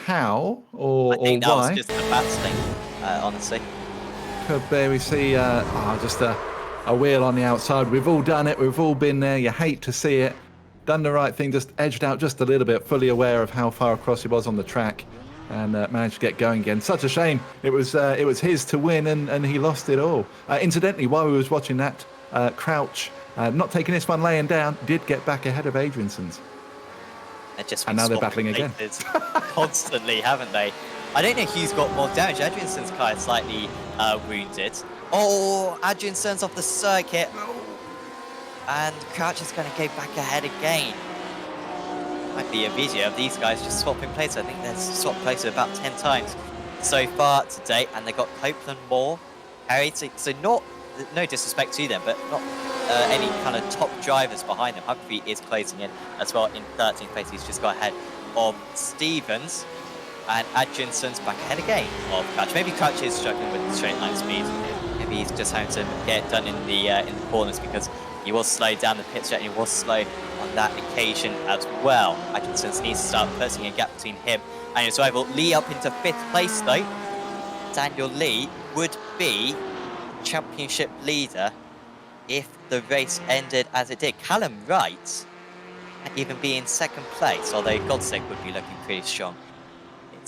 how or why. I think that was just the bats thing, honestly. Could be. We see just a wheel on the outside. We've all done it. We've all been there. You hate to see it. Done the right thing, just edged out just a little bit, fully aware of how far across he was on the track, and managed to get going again. Such a shame. It was his to win, and he lost it all. Incidentally, while we was watching that, Crouch, not taking this one laying down, did get back ahead of Adrianson's. And now they're battling again. Constantly, haven't they? I don't know who's got more damage. Adrianson's car is slightly wounded. Oh, Adrianson's off the circuit. And Crouch is going to go back ahead again. Might be a video of these guys just swapping places. I think they've swapped places about 10 times so far today. And they got Copeland, Moore, Harry. So no disrespect to them, but not any kind of top drivers behind them. Humphrey is closing in as well in 13th place. He's just got ahead of Stevens. And Adrianson's back ahead again of Crouch. Maybe Crouch is struggling with the straight line speed. Maybe he's just having to get it done in the corners because he was slow down the pit straight and he was slow on that occasion as well. Adrianson needs to start closing a gap between him and his rival. Lee up into 5th place though. Daniel Lee would be championship leader if the race ended as it did. Callum Wright might even be in 2nd place, although Godsick would be looking pretty strong.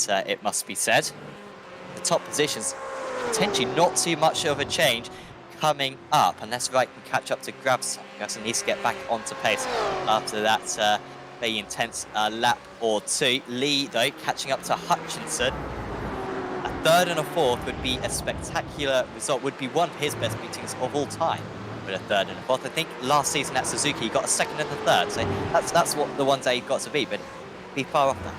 It must be said. The top positions, potentially not too much of a change. coming up, unless Wright can catch up to grab some. He needs to get back onto pace after that very intense lap or two. Lee, though, catching up to Hutchinson. A third and a fourth would be a spectacular result, would be one of his best beatings of all time. With a third and a fourth. I think last season at Suzuki he got a second and a third, so that's what the ones that he got to be, but be far off that.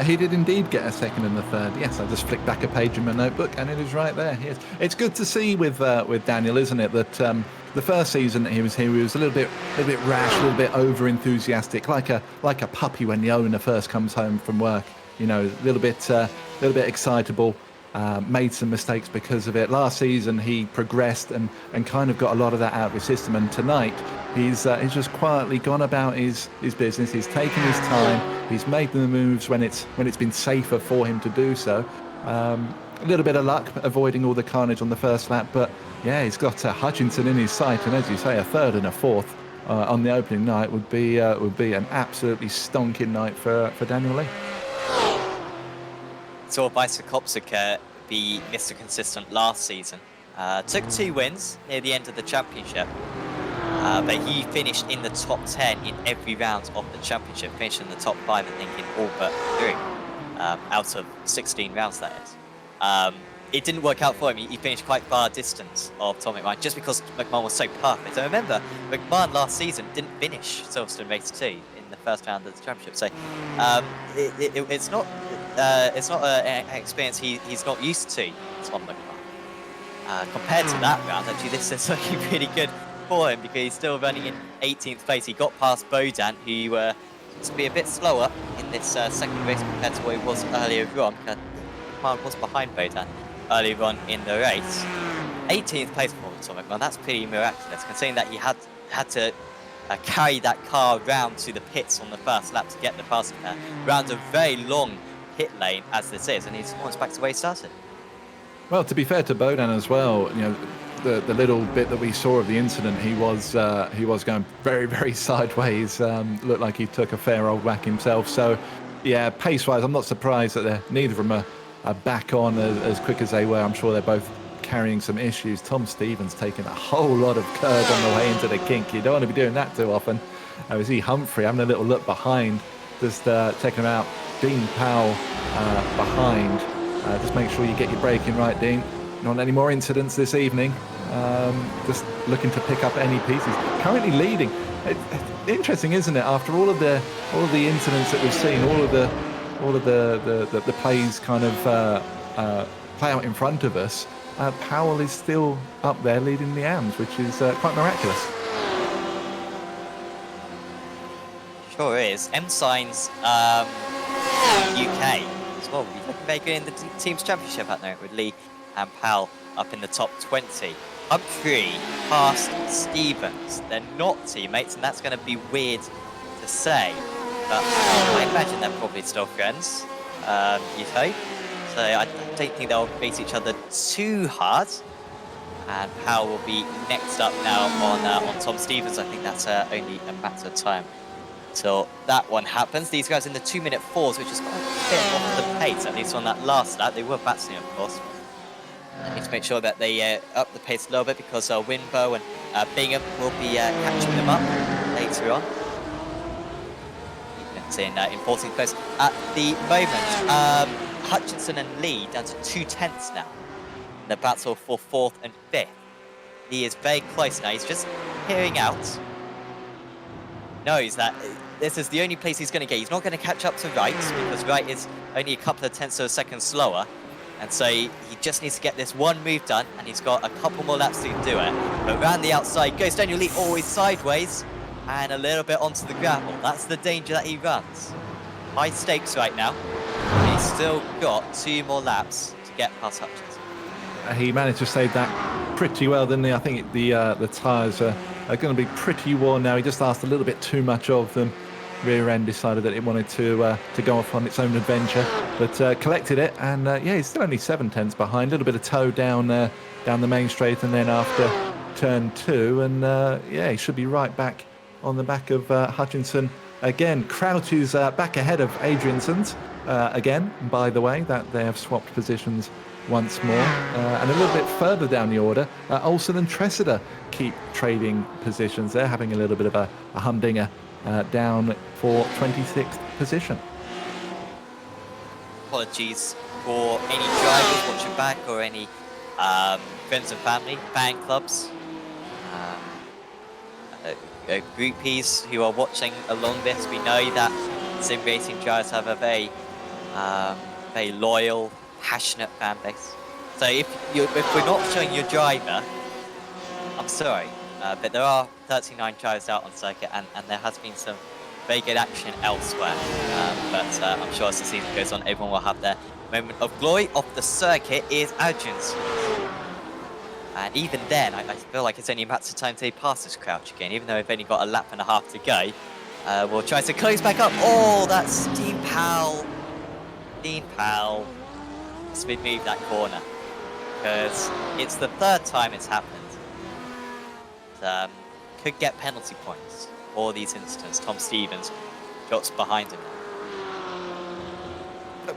He did indeed get a second and a third. Yes, I just flicked back a page in my notebook, and it is right there. Yes. It's good to see with Daniel, isn't it, that the first season that he was here, he was a little bit rash, a little bit over enthusiastic, like a puppy when the owner first comes home from work. You know, a little bit excitable. Made some mistakes because of it. Last season he progressed and kind of got a lot of that out of his system, and tonight he's just quietly gone about his business. He's taken his time, he's made the moves when it's been safer for him to do so. A little bit of luck avoiding all the carnage on the first lap, but yeah, he's got Hutchinson in his sight, and as you say, a third and a fourth on the opening night would be an absolutely stonking night for Daniel Lee. Saw Kopsik be Mr. Consistent last season. Took 2 wins near the end of the championship, but he finished in the top 10 in every round of the championship. Finished in the top 5, I think, in all but 3 out of 16 rounds, that is. It didn't work out for him. He finished quite far distance of Tom McMahon just because McMahon was so perfect. I remember McMahon last season didn't finish Silverstone Race 2 in the first round of the championship, so it's not an experience he's not used to, Tom McMahon. Compared to that round, actually, this is looking pretty good for him because he's still running in 18th place. He got past Bodan, who seems to be a bit slower in this second race compared to what he was earlier on. McMahon was behind Bodan earlier on in the race. 18th place for Tom McMahon, that's pretty miraculous, considering that he had to carry that car round to the pits on the first lap to get the passing there, round a very long pit lane as this is, and he's almost back to where he started. Well, to be fair to Bodan as well, you know, the little bit that we saw of the incident, he was going very, very sideways. Looked like he took a fair old whack himself. So, yeah, pace-wise, I'm not surprised that neither of them are back on as quick as they were. I'm sure they're both carrying some issues. Tom Stevens taking a whole lot of curb on the way into the kink. You don't want to be doing that too often. I see Humphrey having a little look behind, just checking him out. Dean Powell behind. Just make sure you get your braking right, Dean. Not any more incidents this evening. Just looking to pick up any pieces. Currently leading. It's interesting, isn't it? After all of the incidents that we've seen, all of the plays kind of play out in front of us, Powell is still up there leading the AMs, which is quite miraculous. Sure is. M Signs UK as well. We're looking very good in the team's championship out there with Lee and Powell up in the top 20. Humphrey past Stevens. They're not teammates, and that's going to be weird to say, but I imagine they're probably still friends. You'd hope. So I don't think they'll face each other too hard. And Powell will be next up now on Tom Stevens. I think that's only a matter of time till that one happens. These guys in the 2-minute 4s, which is quite a bit off the pace, at least on that last lap. They were battling, of course. They need to make sure that they up the pace a little bit because Winbo and Bingham will be catching them up later on. It's in 14th place. At the moment, Hutchinson and Lee down to 2/10 now in the battle for 4th and 5th. Lee is very close now. He's just peering out. Knows that this is the only place he's going to get. He's not going to catch up to Wright because Wright is only a couple of tenths of a second slower. And so he just needs to get this one move done, and he's got a couple more laps to do it. But around the outside goes Daniel Lee, always sideways, and a little bit onto the gravel. That's the danger that he runs. High stakes right now. He's still got 2 more laps to get past Hutchinson. He managed to save that pretty well, didn't he? I think the tyres are going to be pretty worn now. He just asked a little bit too much of them. Rear end decided that it wanted to go off on its own adventure, but collected it, and yeah, he's still only 7/10 behind. A little bit of toe down the main straight, and then after turn 2, and yeah, he should be right back on the back of Hutchinson again. Crouch is back ahead of Adrianson's again. By the way, that they have swapped positions once more. And a little bit further down the order, Olsen and Tressida keep trading positions. They're having a little bit of a humdinger down for 26th position. Apologies for any drivers watching back or any friends and family, fan clubs, groupies who are watching along this. We know that sim racing drivers have a very loyal, passionate fan base. So if we're not showing your driver, I'm sorry, but there are 39 drivers out on circuit, and there has been some very good action elsewhere. But I'm sure as the season goes on, everyone will have their moment of glory. Off the circuit is Adrian's. And even then, I feel like it's only a matter of time to pass this crouch again, even though we've only got a lap and a half to go. We'll try to close back up. Oh, that's Dean Powell. Dean Powell speed move that corner, because it's the third time it's happened. Could get penalty points for these incidents. Tom Stevens drops behind him.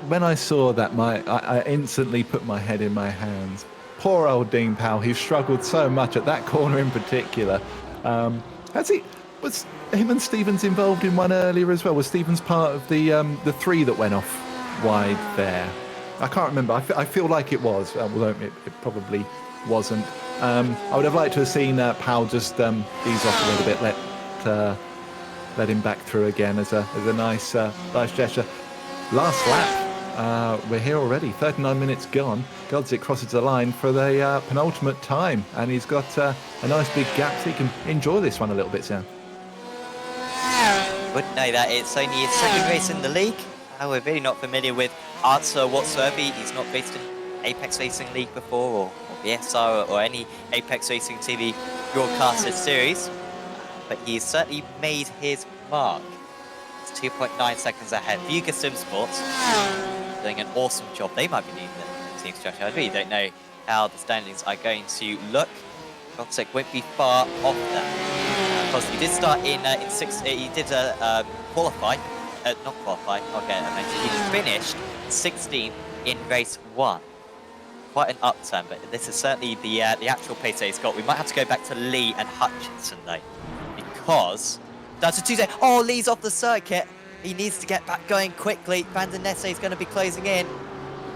When I saw that, I instantly put my head in my hands. Poor old Dean Powell, he struggled so much at that corner in particular. Was him and Stevens involved in one earlier as well? Was Stevens part of the three that went off wide there? I can't remember. I feel like it was, although it probably wasn't. I would have liked to have seen Powell just ease off a little bit, let him back through again as a nice gesture. Last lap, we're here already. 39 minutes gone. Godzik crosses the line for the penultimate time, and he's got a nice big gap, so he can enjoy this one a little bit, Sam. Wouldn't know that. It's only his second race in the league. We're really not familiar with Arthur whatsoever. He's not raced in Apex Racing League before, or BSR, or any Apex Racing TV broadcasted series. But he's certainly made his mark. It's 2.9 seconds ahead. Vuga Sim Sports doing an awesome job. They might be leading the team structure. I really don't know how the standings are going to look. Godzik won't be far off that. Because he did start in sixth. He did qualify. Not qualify. Okay, I mentioned he finished 16th in race 1. Quite an upturn, but this is certainly the actual pace that he's got. We might have to go back to Lee and Hutchinson though, because that's a Tuesday. Oh, Lee's off the circuit. He needs to get back going quickly. Van der Nesse is going to be closing in.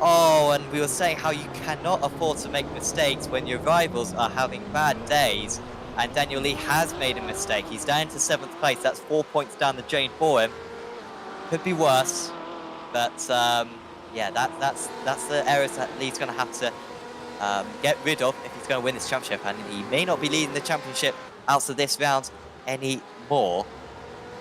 Oh, and we were saying how you cannot afford to make mistakes when your rivals are having bad days. And Daniel Lee has made a mistake. He's down to 7th place. That's 4 points down the drain for him. Could be worse, but yeah, that's the errors that Lee's going to have to get rid of if he's going to win this championship. And he may not be leading the championship out of this round anymore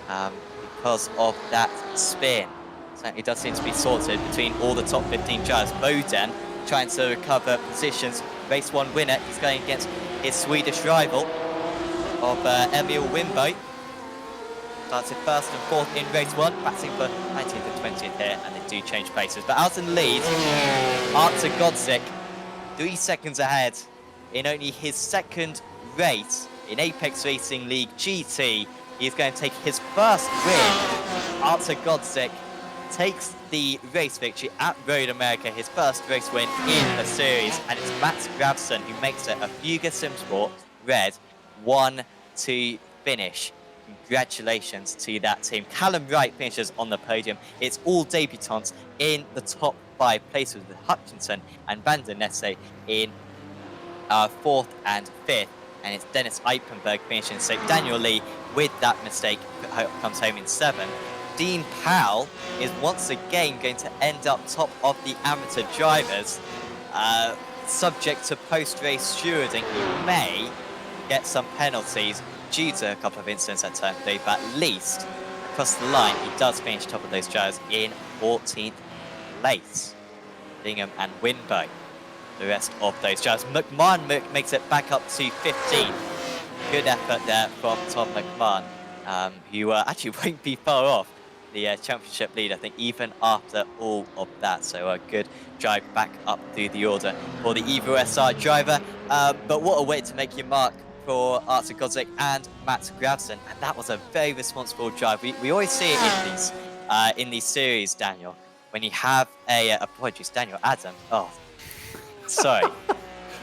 because of that spin. Certainly does seem to be sorted between all the top 15 drivers. Boden trying to recover positions. Race 1 winner. He's going against his Swedish rival of Emil Wimbo. Started 1st and 4th in race 1, batting for 19th and 20th here, and they do change places. But out in the lead, Artur Godzik, 3 seconds ahead in only his second race in Apex Racing League GT. He's going to take his first win. Artur Godzik takes the race victory at Road America, his first race win in the series, and it's Matt Grabson who makes it a Vuga Simsport Red 1-2 finish. Congratulations to that team. Callum Wright finishes on the podium. It's all debutants in the top 5 places with Hutchinson and Van der Nesse in 4th and 5th. And it's Dennis Eipenberg finishing. So Daniel Lee, with that mistake, comes home in 7th. Dean Powell is once again going to end up top of the amateur drivers. Subject to post-race stewarding, he may get some penalties due to a couple of incidents at turn 3, but at least across the line he does finish top of those drivers in 14th place. Bingham and Winbo, the rest of those drivers. McMahon makes it back up to 15. Good effort there from Tom McMahon, who actually won't be far off the championship lead, I think, even after all of that. So a good drive back up through the order for the Evo SR driver. But what a way to make your mark for Artur Godzik and Matt Grabson, and that was a very responsible drive. We always see it in these series, Daniel, when you have apologies, Daniel, Adam. Oh, Sorry.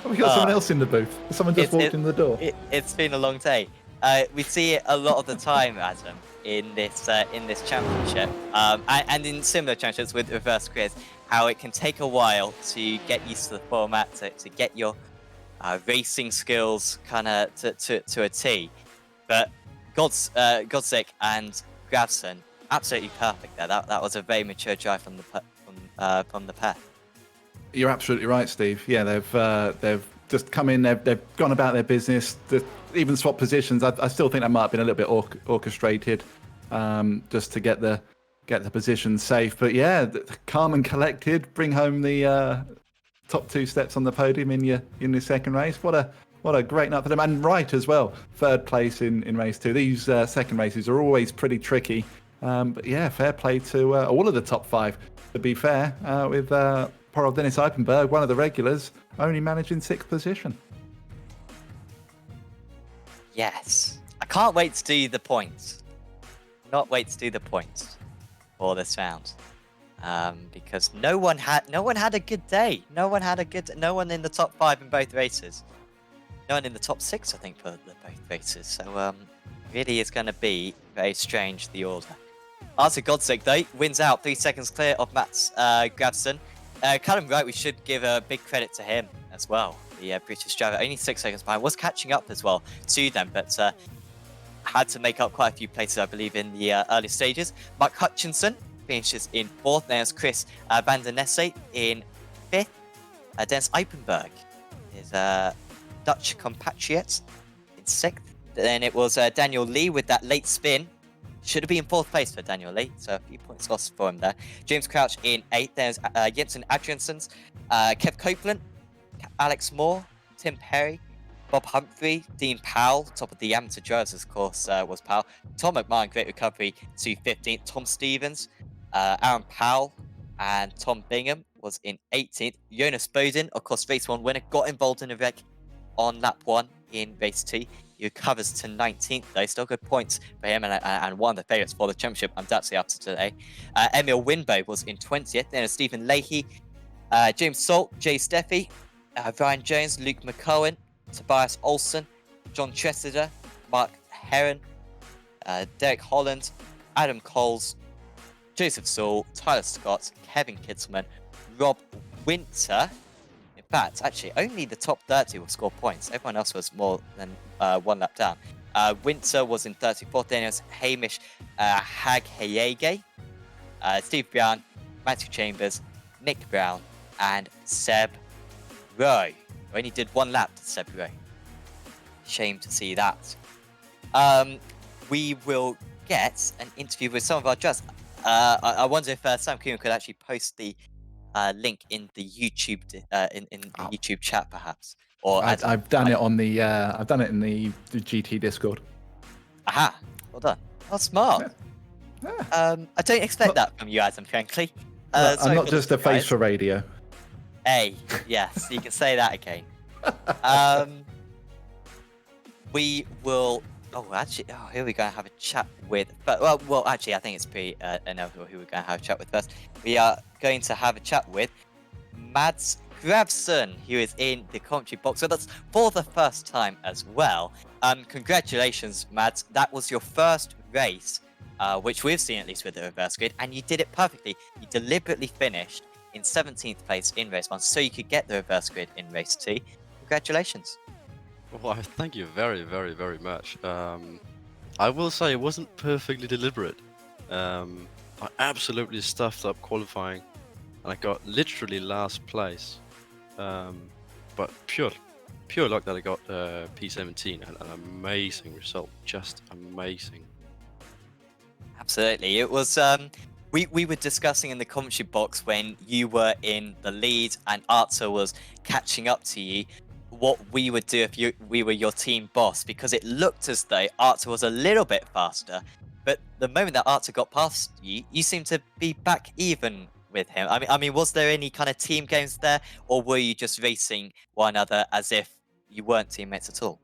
We got someone else in the booth. Someone just walked in the door. It's been a long day. We see it a lot of the time, Adam, in this championship, and in similar championships with reverse quiz, how it can take a while to get used to the format, to get your racing skills kind of to a T. But Godzik and Grabson, absolutely perfect there. That was a very mature drive from the pair. You're absolutely right, Steve. Yeah, they've just come in. They've gone about their business. Even swapped positions. I still think that might have been a little bit orchestrated, just to get the position safe. But yeah, calm and collected. Bring home the top 2 steps on the podium in your second race. What a great night for them, and right as well. 3rd place in race 2. These second races are always pretty tricky. But yeah, fair play to all of the top 5. To be fair, with poor old Dennis Eipenberg, one of the regulars, only managing 6th position. Yes, I can't wait to do the points. Not wait to do the points for this round, because no one had a good day. No one in the top 5 in both races. No one in the top 6, I think, for both races. So really, is going to be very strange, the order. Arthur Godzik, though, wins out 3 seconds clear of Mats Grabson. Callum Wright, we should give a big credit to him as well. The British driver, only 6 seconds behind, was catching up as well to them, but had to make up quite a few places, I believe, in the early stages. Mark Hutchinson finishes in 4th. There's Chris van der Nesse in 5th. Dennis Eipenberg is Dutch compatriot in 6th. Then it was Daniel Lee with that late spin. Should have been in 4th place for Daniel Lee, so a few points lost for him there. James Crouch in 8th. There's Jensen Adriansons, Kev Copeland, Alex Moore, Tim Perry, Bob Humphrey, Dean Powell, top of the amateur drivers, of course, was Powell. Tom McMahon, great recovery to 15th. Tom Stevens, Aaron Powell, and Tom Bingham was in 18th. Jonas Bowden, of course, race 1 winner, got involved in a wreck on lap 1 in race 2. He recovers to 19th, though. Still good points for him, and one of the favourites for the championship, undoubtedly, after today. Emil Winbo was in 20th. Then Stephen Leahy, James Salt, Jay Steffi, Ryan Jones, Luke McCowan, Tobias Olsen, John Tressida, Mark Heron, Derek Holland, Adam Coles, Joseph Saul, Tyler Scott, Kevin Kitzman, Rob Winter. In fact, actually, only the top 30 will score points. Everyone else was more than 1 lap down. Winter was in 34th. Then it was Hamish Haghayege, Steve Brown, Matthew Chambers, Nick Brown, and Seb Rowe. Only did 1 lap to Seb Rowe. Shame to see that. We will get an interview with some of our judges. I wonder if Sam Coogan could actually post the link in the YouTube in the YouTube chat, perhaps. Or I've done it on the I've done it in the GT Discord. Aha! Well done. Oh, smart. Yeah. I don't expect that from you, Adam. Frankly, I'm not just a face for radio. Hey, yes, you can say that again. We will. Oh, actually, here we're going to have a chat with. But well, actually, I think it's pretty inevitable who we're going to have a chat with first. We are going to have a chat with Mads Grabson, who is in the commentary box. So that's for the first time as well. Congratulations, Mads. That was your first race, which we've seen at least with the reverse grid, and you did it perfectly. You deliberately finished in 17th place in race 1, so you could get the reverse grid in race 2. Congratulations. Well, thank you very, very, very much. I will say it wasn't perfectly deliberate. I absolutely stuffed up qualifying, and I got literally last place. But pure luck that I got P17, an amazing result, just amazing. Absolutely, it was. We were discussing in the commentary box when you were in the lead and Arthur was catching up to you, what we would do if we were your team boss, because it looked as though Arthur was a little bit faster, but the moment that Arthur got past you, you seemed to be back even with him. I mean, was there any kind of team games there, or were you just racing one another as if you weren't teammates at all?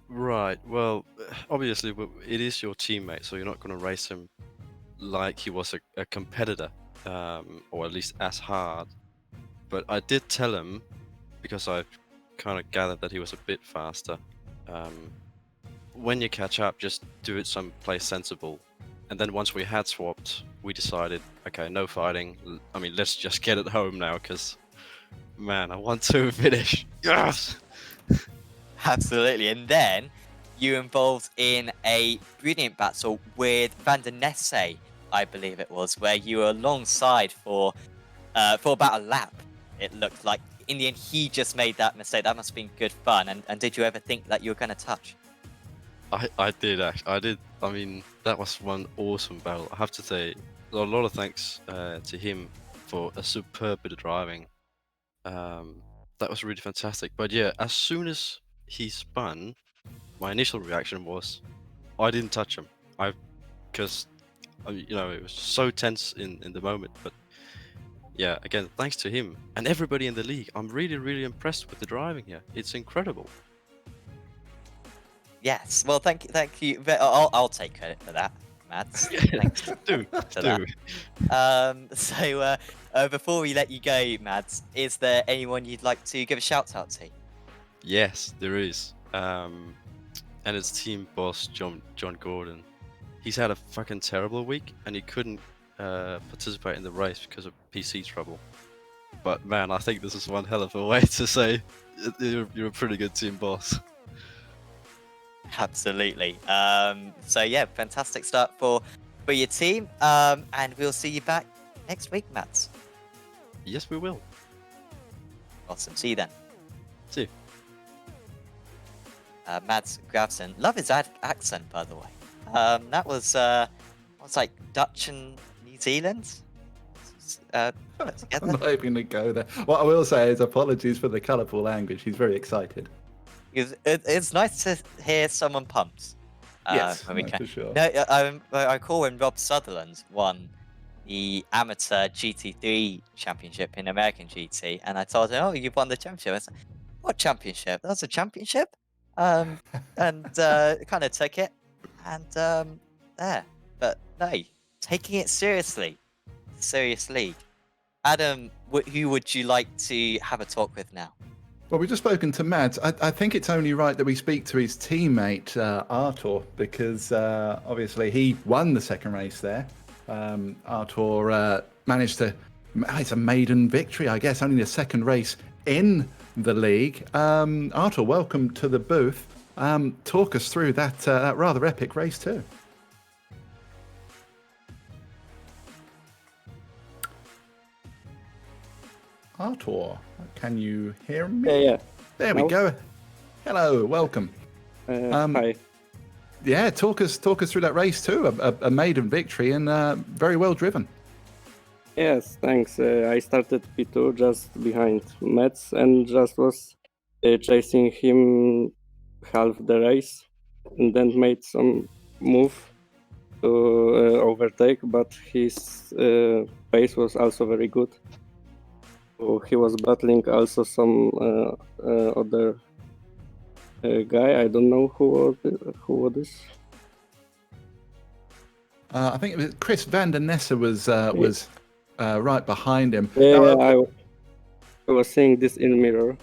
Right. Well, obviously, it is your teammate, so you're not going to race him like he was a competitor, or at least as hard. But I did tell him because I kind of gathered that he was a bit faster. When you catch up, just do it someplace sensible. And then once we had swapped, we decided, okay, no fighting. I mean, let's just get it home now, because, man, I want to finish. Yes! Absolutely. And then you involved in a brilliant battle with Van der Nesse, I believe it was, where you were alongside for about a lap. It looked like in the end he just made that mistake. That must have been good fun. And did you ever think that you were going to touch? I did actually. I did. I mean, that was one awesome battle. I have to say, a lot of thanks to him for a superb bit of driving. That was really fantastic. But yeah, as soon as he spun, my initial reaction was, I didn't touch him. Because you know, it was so tense in the moment. But yeah, again, thanks to him and everybody in the league. I'm really impressed with the driving here. It's incredible. Yes. Well, thank you. I'll take credit for that, Mads. Thanks do for that. So before we let you go, Mads, is there anyone you'd like to give a shout out to? Yes, there is. And it's team boss John Gordon. He's had a fucking terrible week, and he couldn't participate in the race because of PC trouble. But man, I think this is one hell of a way to say you're a pretty good team boss. Absolutely. So yeah, fantastic start for your team. And we'll see you back next week, Mads. Yes, we will. Awesome. See you then. See you. Mads Grafson. Love his accent, by the way. That was like Dutch and New Zealand. I'm not even to go there. What I will say is apologies for the colourful language. He's very excited. It's nice to hear someone pumped. Yes, when we can. for sure. No, I recall when Rob Sutherland won the amateur GT3 championship in American GT, and I told him, "Oh, you've won the championship." I said, "What championship? That was a championship." And kind of took it, and there. But no, taking it seriously. Adam, who would you like to have a talk with now? Well, we've just spoken to Mads. I think it's only right that we speak to his teammate, Artur, because obviously he won the second race there. Artur managed to... It's a maiden victory, I guess, only the second race in the league. Artur, welcome to the booth. Talk us through that rather epic race too. Artur, can you hear me? Yeah. There we go. Hello, welcome. Hi. Yeah, talk us through that race too. A maiden victory and very well driven. Yes, thanks. I started P2 just behind Mets and just was chasing him half the race, and then made some move to overtake, but his pace was also very good. So he was battling also some other guy. I don't know who was this. I think it was Chris Van der Nesse was right behind him. Yeah, I was seeing this in mirror.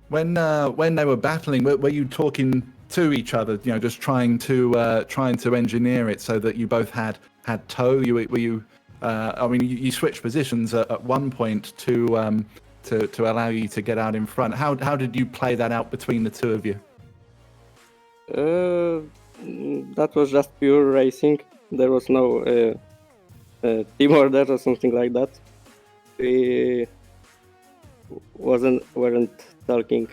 When they were battling, were you talking to each other? You know, just trying to engineer it so that you both had tow. Were you? I mean, you switched positions at one point to allow you to get out in front. How did you play that out between the two of you? That was just pure racing. There was no team order or something like that. We weren't talking.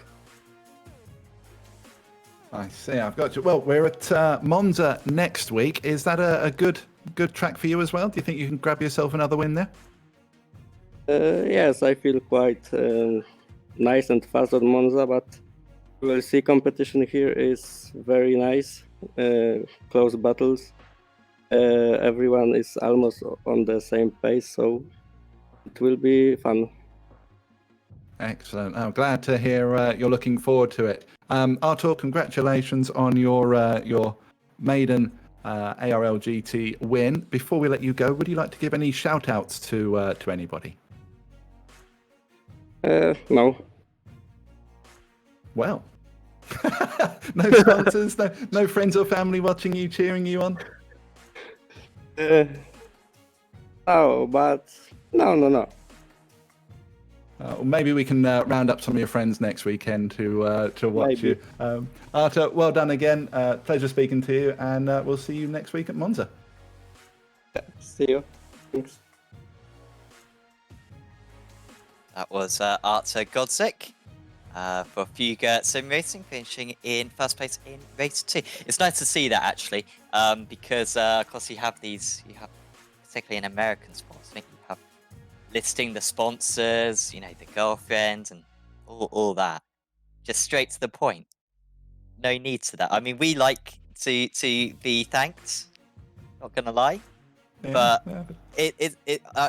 I see. I've got you. Well, we're at Monza next week. Is that a good track for you as well? Do you think you can grab yourself another win there? Yes, I feel quite nice and fast on Monza, but we'll see. Competition here is very nice. Close battles. Everyone is almost on the same pace, so it will be fun. Excellent. I'm glad to hear you're looking forward to it. Artur, congratulations on your maiden ARL GT win. Before we let you go, would you like to give any shout outs to anybody? No. Well, no sponsors, no friends or family watching you, cheering you on. No, but no. Well, maybe we can round up some of your friends next weekend to watch Maybe. you. Arthur, well done again. Pleasure speaking to you, and we'll see you next week at Monza. See you. Thanks. That was Arthur Godzik for Fuga Sim Racing, finishing in first place in race 2. It's nice to see that actually, because of course you have particularly in American sports, I think you have listing the sponsors, the girlfriend and all that, just straight to the point. No need to that. I mean, we like to be thanked. Not gonna lie, but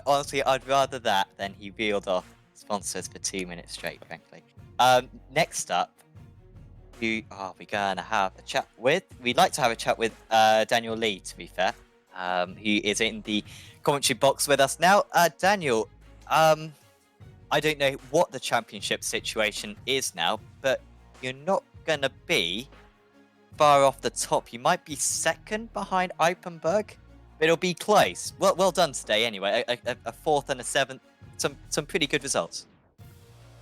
honestly, I'd rather that than he reeled off sponsors for 2 minutes straight, frankly. Next up, who are we going to have a chat with? We'd like to have a chat with Daniel Lee, to be fair, who is in the commentary box with us now. Daniel, I don't know what the championship situation is now, but you're not going to be far off the top. You might be second behind Eipenberg, but it'll be close. Well done today, anyway. A fourth and a seventh. Some pretty good results.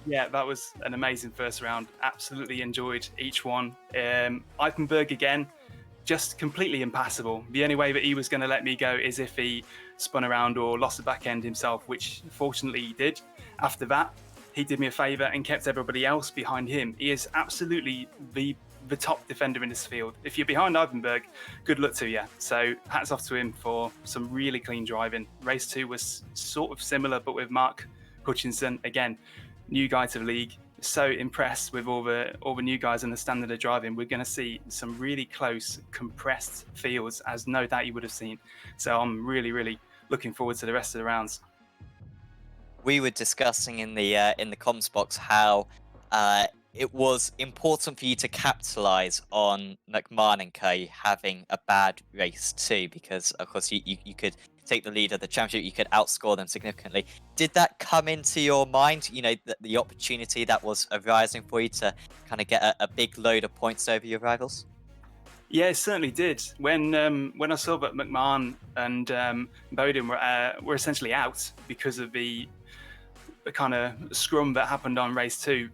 Yeah, that was an amazing first round. Absolutely enjoyed each one. Eipenberg again, just completely impassable. The only way that he was going to let me go is if he spun around or lost the back end himself, which fortunately he did. After that, he did me a favour and kept everybody else behind him. He is absolutely the top defender in this field. If you're behind Eipenberg, good luck to you. So hats off to him for some really clean driving. Race 2 was sort of similar, but with Mark Hutchinson, again, new guy to the league. So impressed with all the new guys and the standard of driving. We're going to see some really close, compressed fields, as no doubt you would have seen. So I'm really looking forward to the rest of the rounds. We were discussing in the comms box how it was important for you to capitalize on McMahon and Co having a bad race too, because of course you could take the lead of the championship, you could outscore them significantly. Did that come into your mind? The opportunity that was arising for you to kind of get a big load of points over your rivals? Yeah, it certainly did. When I saw that McMahon and Bowden were essentially out because of the kind of scrum that happened on race 2,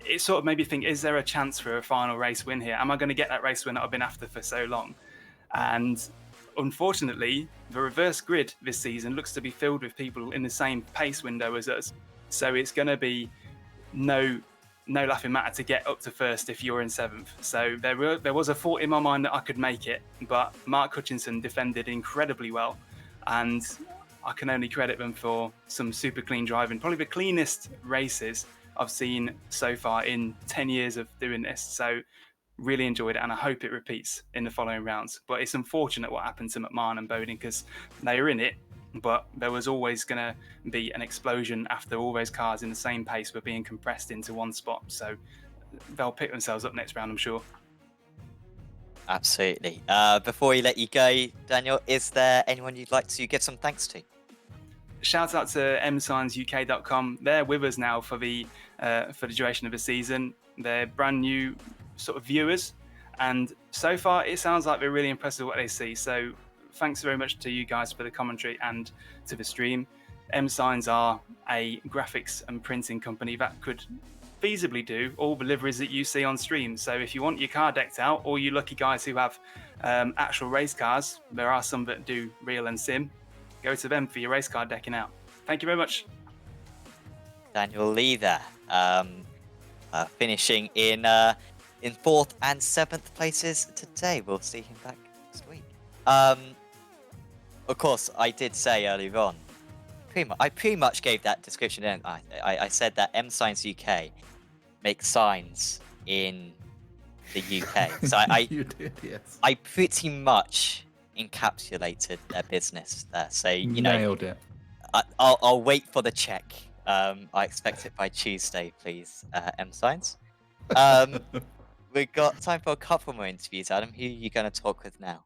it sort of made me think, is there a chance for a final race win here? Am I going to get that race win that I've been after for so long? And unfortunately, the reverse grid this season looks to be filled with people in the same pace window as us. So it's going to be no laughing matter to get up to first if you're in 7th. So there was a thought in my mind that I could make it, but Mark Hutchinson defended incredibly well. And I can only credit them for some super clean driving. Probably the cleanest races I've seen so far in 10 years of doing this. So really enjoyed it, and I hope it repeats in the following rounds. But it's unfortunate what happened to McMahon and Bowden, because they were in it, but there was always going to be an explosion after all those cars in the same pace were being compressed into one spot. So they'll pick themselves up next round, I'm sure. Absolutely. Before we let you go, Daniel, is there anyone you'd like to give some thanks to? Shout out to msignsuk.com. They're with us now for the duration of the season. They're brand new sort of viewers, and so far it sounds like they're really impressed with what they see. So thanks very much to you guys for the commentary and to the stream. M-Signs are a graphics and printing company that could feasibly do all the liveries that you see on stream. So if you want your car decked out, or you lucky guys who have actual race cars, there are some that do real and sim, go to them for your race car decking out. Thank you very much. Daniel Lee there, finishing in 4th and 7th places today. We'll see him back next week. Of course, I did say earlier on, I pretty much gave that description in. I said that M-Signs UK makes signs in the UK. So You did, yes. I pretty much encapsulated their business there. So, Nailed it. I'll wait for the check. I expect it by Tuesday, please, M-Signs. We've got time for a couple more interviews, Adam. Who are you going to talk with now?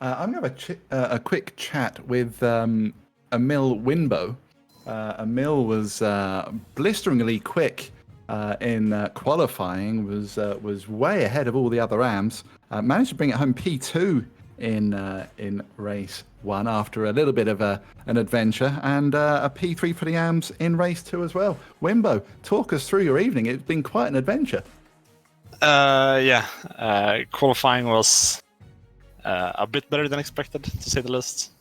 I'm going to have a quick chat with Emil Winbo, Emil was blisteringly quick in qualifying, was way ahead of all the other AMs. Managed to bring it home P2 in race 1 after a little bit of an adventure, and a P3 for the AMs in race 2 as well. Wimbo, talk us through your evening. It's been quite an adventure. Qualifying was a bit better than expected, to say the least.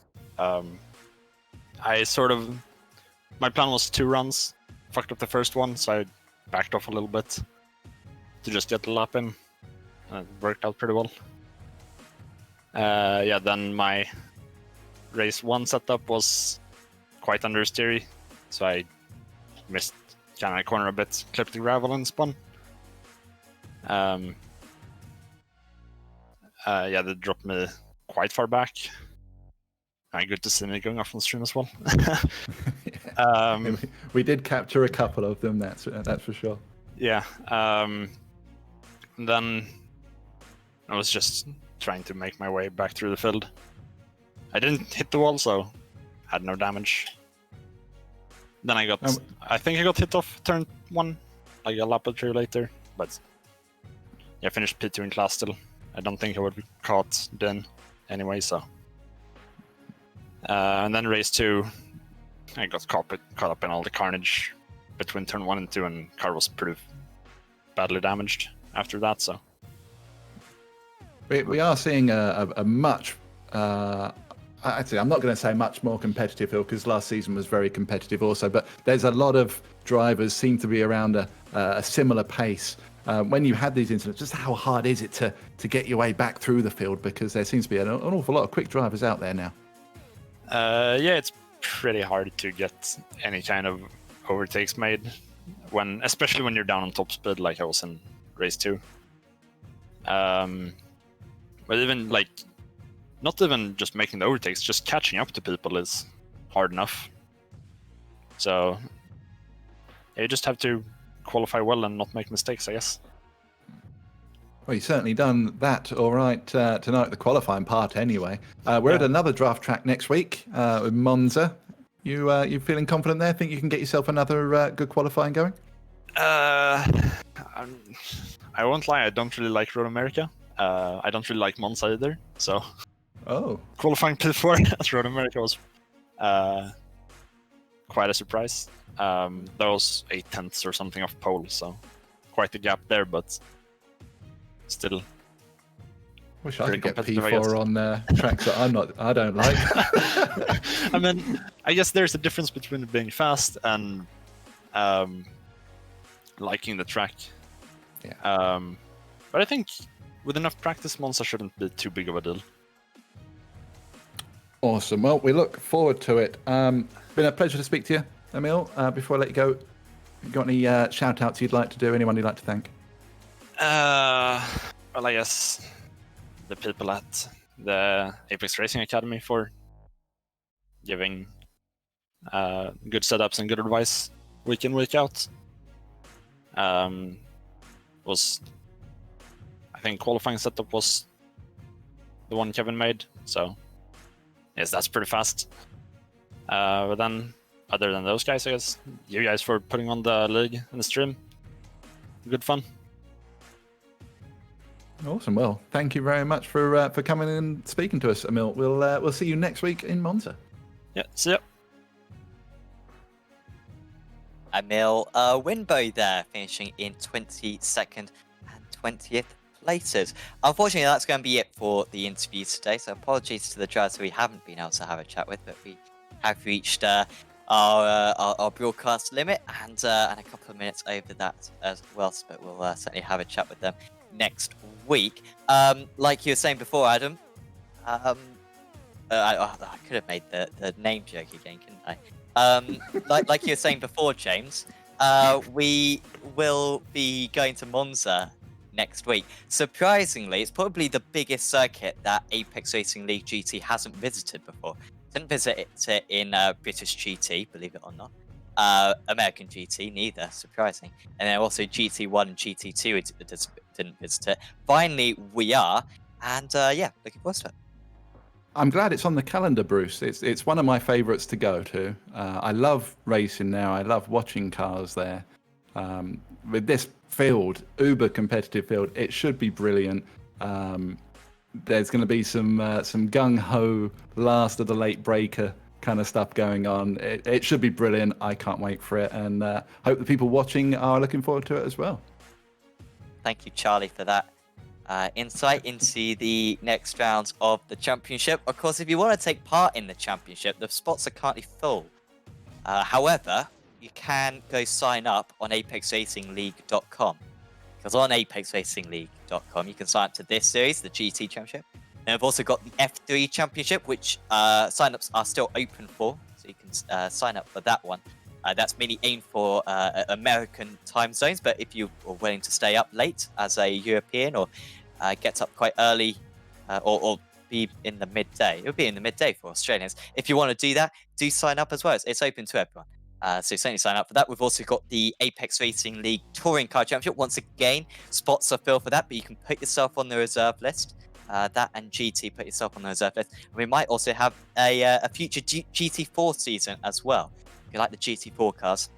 My plan was 2 runs, fucked up the first one, so I backed off a little bit to just get the lap in, and it worked out pretty well. Then my race 1 setup was quite understeery, so I missed kind of corner a bit, clipped the gravel and spun. That dropped me quite far back. Good to see me going off on stream as well. We did capture a couple of them, that's for sure. Yeah. Then I was just trying to make my way back through the field. I didn't hit the wall, so had no damage. Then I think I got hit off turn 1, like a lap or 2 later, but I finished P2 in class still. I don't think I would be caught then anyway, so. And then race 2, I got caught up in all the carnage between turn 1 and 2, and car was pretty badly damaged after that, so. We are seeing a much, actually, I'm not going to say much more competitive field, because last season was very competitive also, but there's a lot of drivers seem to be around a similar pace. When you had these incidents, just how hard is it to get your way back through the field, because there seems to be an awful lot of quick drivers out there now. It's pretty hard to get any kind of overtakes made, especially when you're down on top speed like I was in race 2. But even not even just making the overtakes, just catching up to people is hard enough. So you just have to qualify well and not make mistakes, I guess. Well, you've certainly done that all right tonight, the qualifying part anyway. We're at another draft track next week with Monza. You feeling confident there? Think you can get yourself another good qualifying going? I won't lie, I don't really like Road America. I don't really like Monza either, so qualifying P4 at Road America was quite a surprise. That was 8 tenths or something off pole, so quite a gap there, but still. Wish I could get P4 on tracks that I don't like. I mean, I guess there's a difference between being fast and liking the track. Yeah. But I think with enough practice, Monza shouldn't be too big of a deal. Awesome. Well, we look forward to it. Been a pleasure to speak to you, Emil. Before I let you go, got any shout-outs you'd like to do? Anyone you'd like to thank? Well, I guess the people at the Apex Racing Academy for giving good setups and good advice week in, week out. I think qualifying setup was the one Kevin made, so yes, that's pretty fast. But then, other than those guys, I guess you guys for putting on the league and the stream. Good fun. Awesome. Well, thank you very much for coming in and speaking to us, Emil. We'll see you next week in Monza. Yeah, see ya. Emil Winbo there, finishing in 22nd and 20th places. Unfortunately, that's going to be it for the interviews today, so apologies to the drivers we haven't been able to have a chat with, but we have reached our broadcast limit and a couple of minutes over that as well, but we'll certainly have a chat with them next week. Like you were saying before, Adam, I could have made the name joke again, couldn't I? Like you were saying before, James, we will be going to Monza next week. Surprisingly, it's probably the biggest circuit that Apex Racing League GT hasn't visited before. Didn't visit it in British GT, believe it or not. American GT, neither, surprising. And then also GT1 and GT2 it didn't visit it. Finally, we are, and yeah, looking forward to it. I'm glad it's on the calendar, Bruce. It's one of my favourites to go to. I love racing now. I love watching cars there. With this field, uber competitive field, it should be brilliant. There's going to be some gung ho, last of the late breaker kind of stuff going on. It should be brilliant. I can't wait for it, and hope the people watching are looking forward to it as well. Thank you, Charlie, for that insight into the next rounds of the championship. Of course, if you want to take part in the championship, the spots are currently full. However, you can go sign up on ApexRacingLeague.com. Because on ApexRacingLeague.com, you can sign up to this series, the GT Championship. And I've also got the F3 Championship, which sign-ups are still open for. So you can sign up for that one. That's mainly aimed for American time zones, but if you are willing to stay up late as a European or get up quite early or be in the midday, it would be in the midday for Australians. If you want to do that, do sign up as well. It's open to everyone. So certainly sign up for that. We've also got the Apex Racing League Touring Car Championship. Once again, spots are filled for that, but you can put yourself on the reserve list. That and GT, put yourself on the reserve list. And we might also have a future GT4 season as well. If you like the GT4 cars,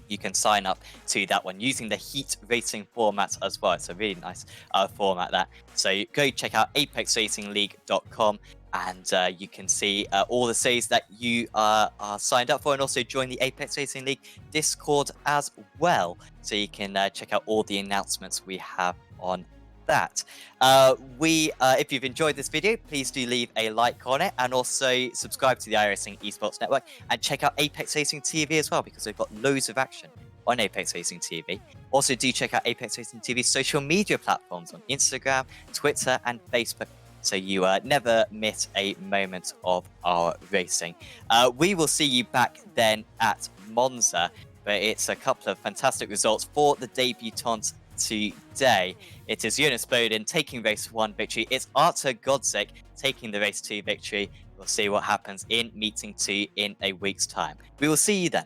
you can sign up to that one using the Heat Racing format as well. It's a really nice format, that. So go check out ApexRacingLeague.com and you can see all the series that you are signed up for, and also join the Apex Racing League Discord as well. So you can check out all the announcements we have on that. If you've enjoyed this video, please do leave a like on it, and also subscribe to the iRacing Esports Network, and check out Apex Racing TV as well, because we've got loads of action on Apex Racing TV. Also do check out Apex Racing TV's social media platforms on Instagram, Twitter and Facebook, so you never miss a moment of our racing. We will see you back then at Monza, but it's a couple of fantastic results for the debutantes today. It is Jonas Bodin taking race 1 victory. It's Artur Godzik taking the race 2 victory. We'll see what happens in meeting 2 in a week's time. We will see you then.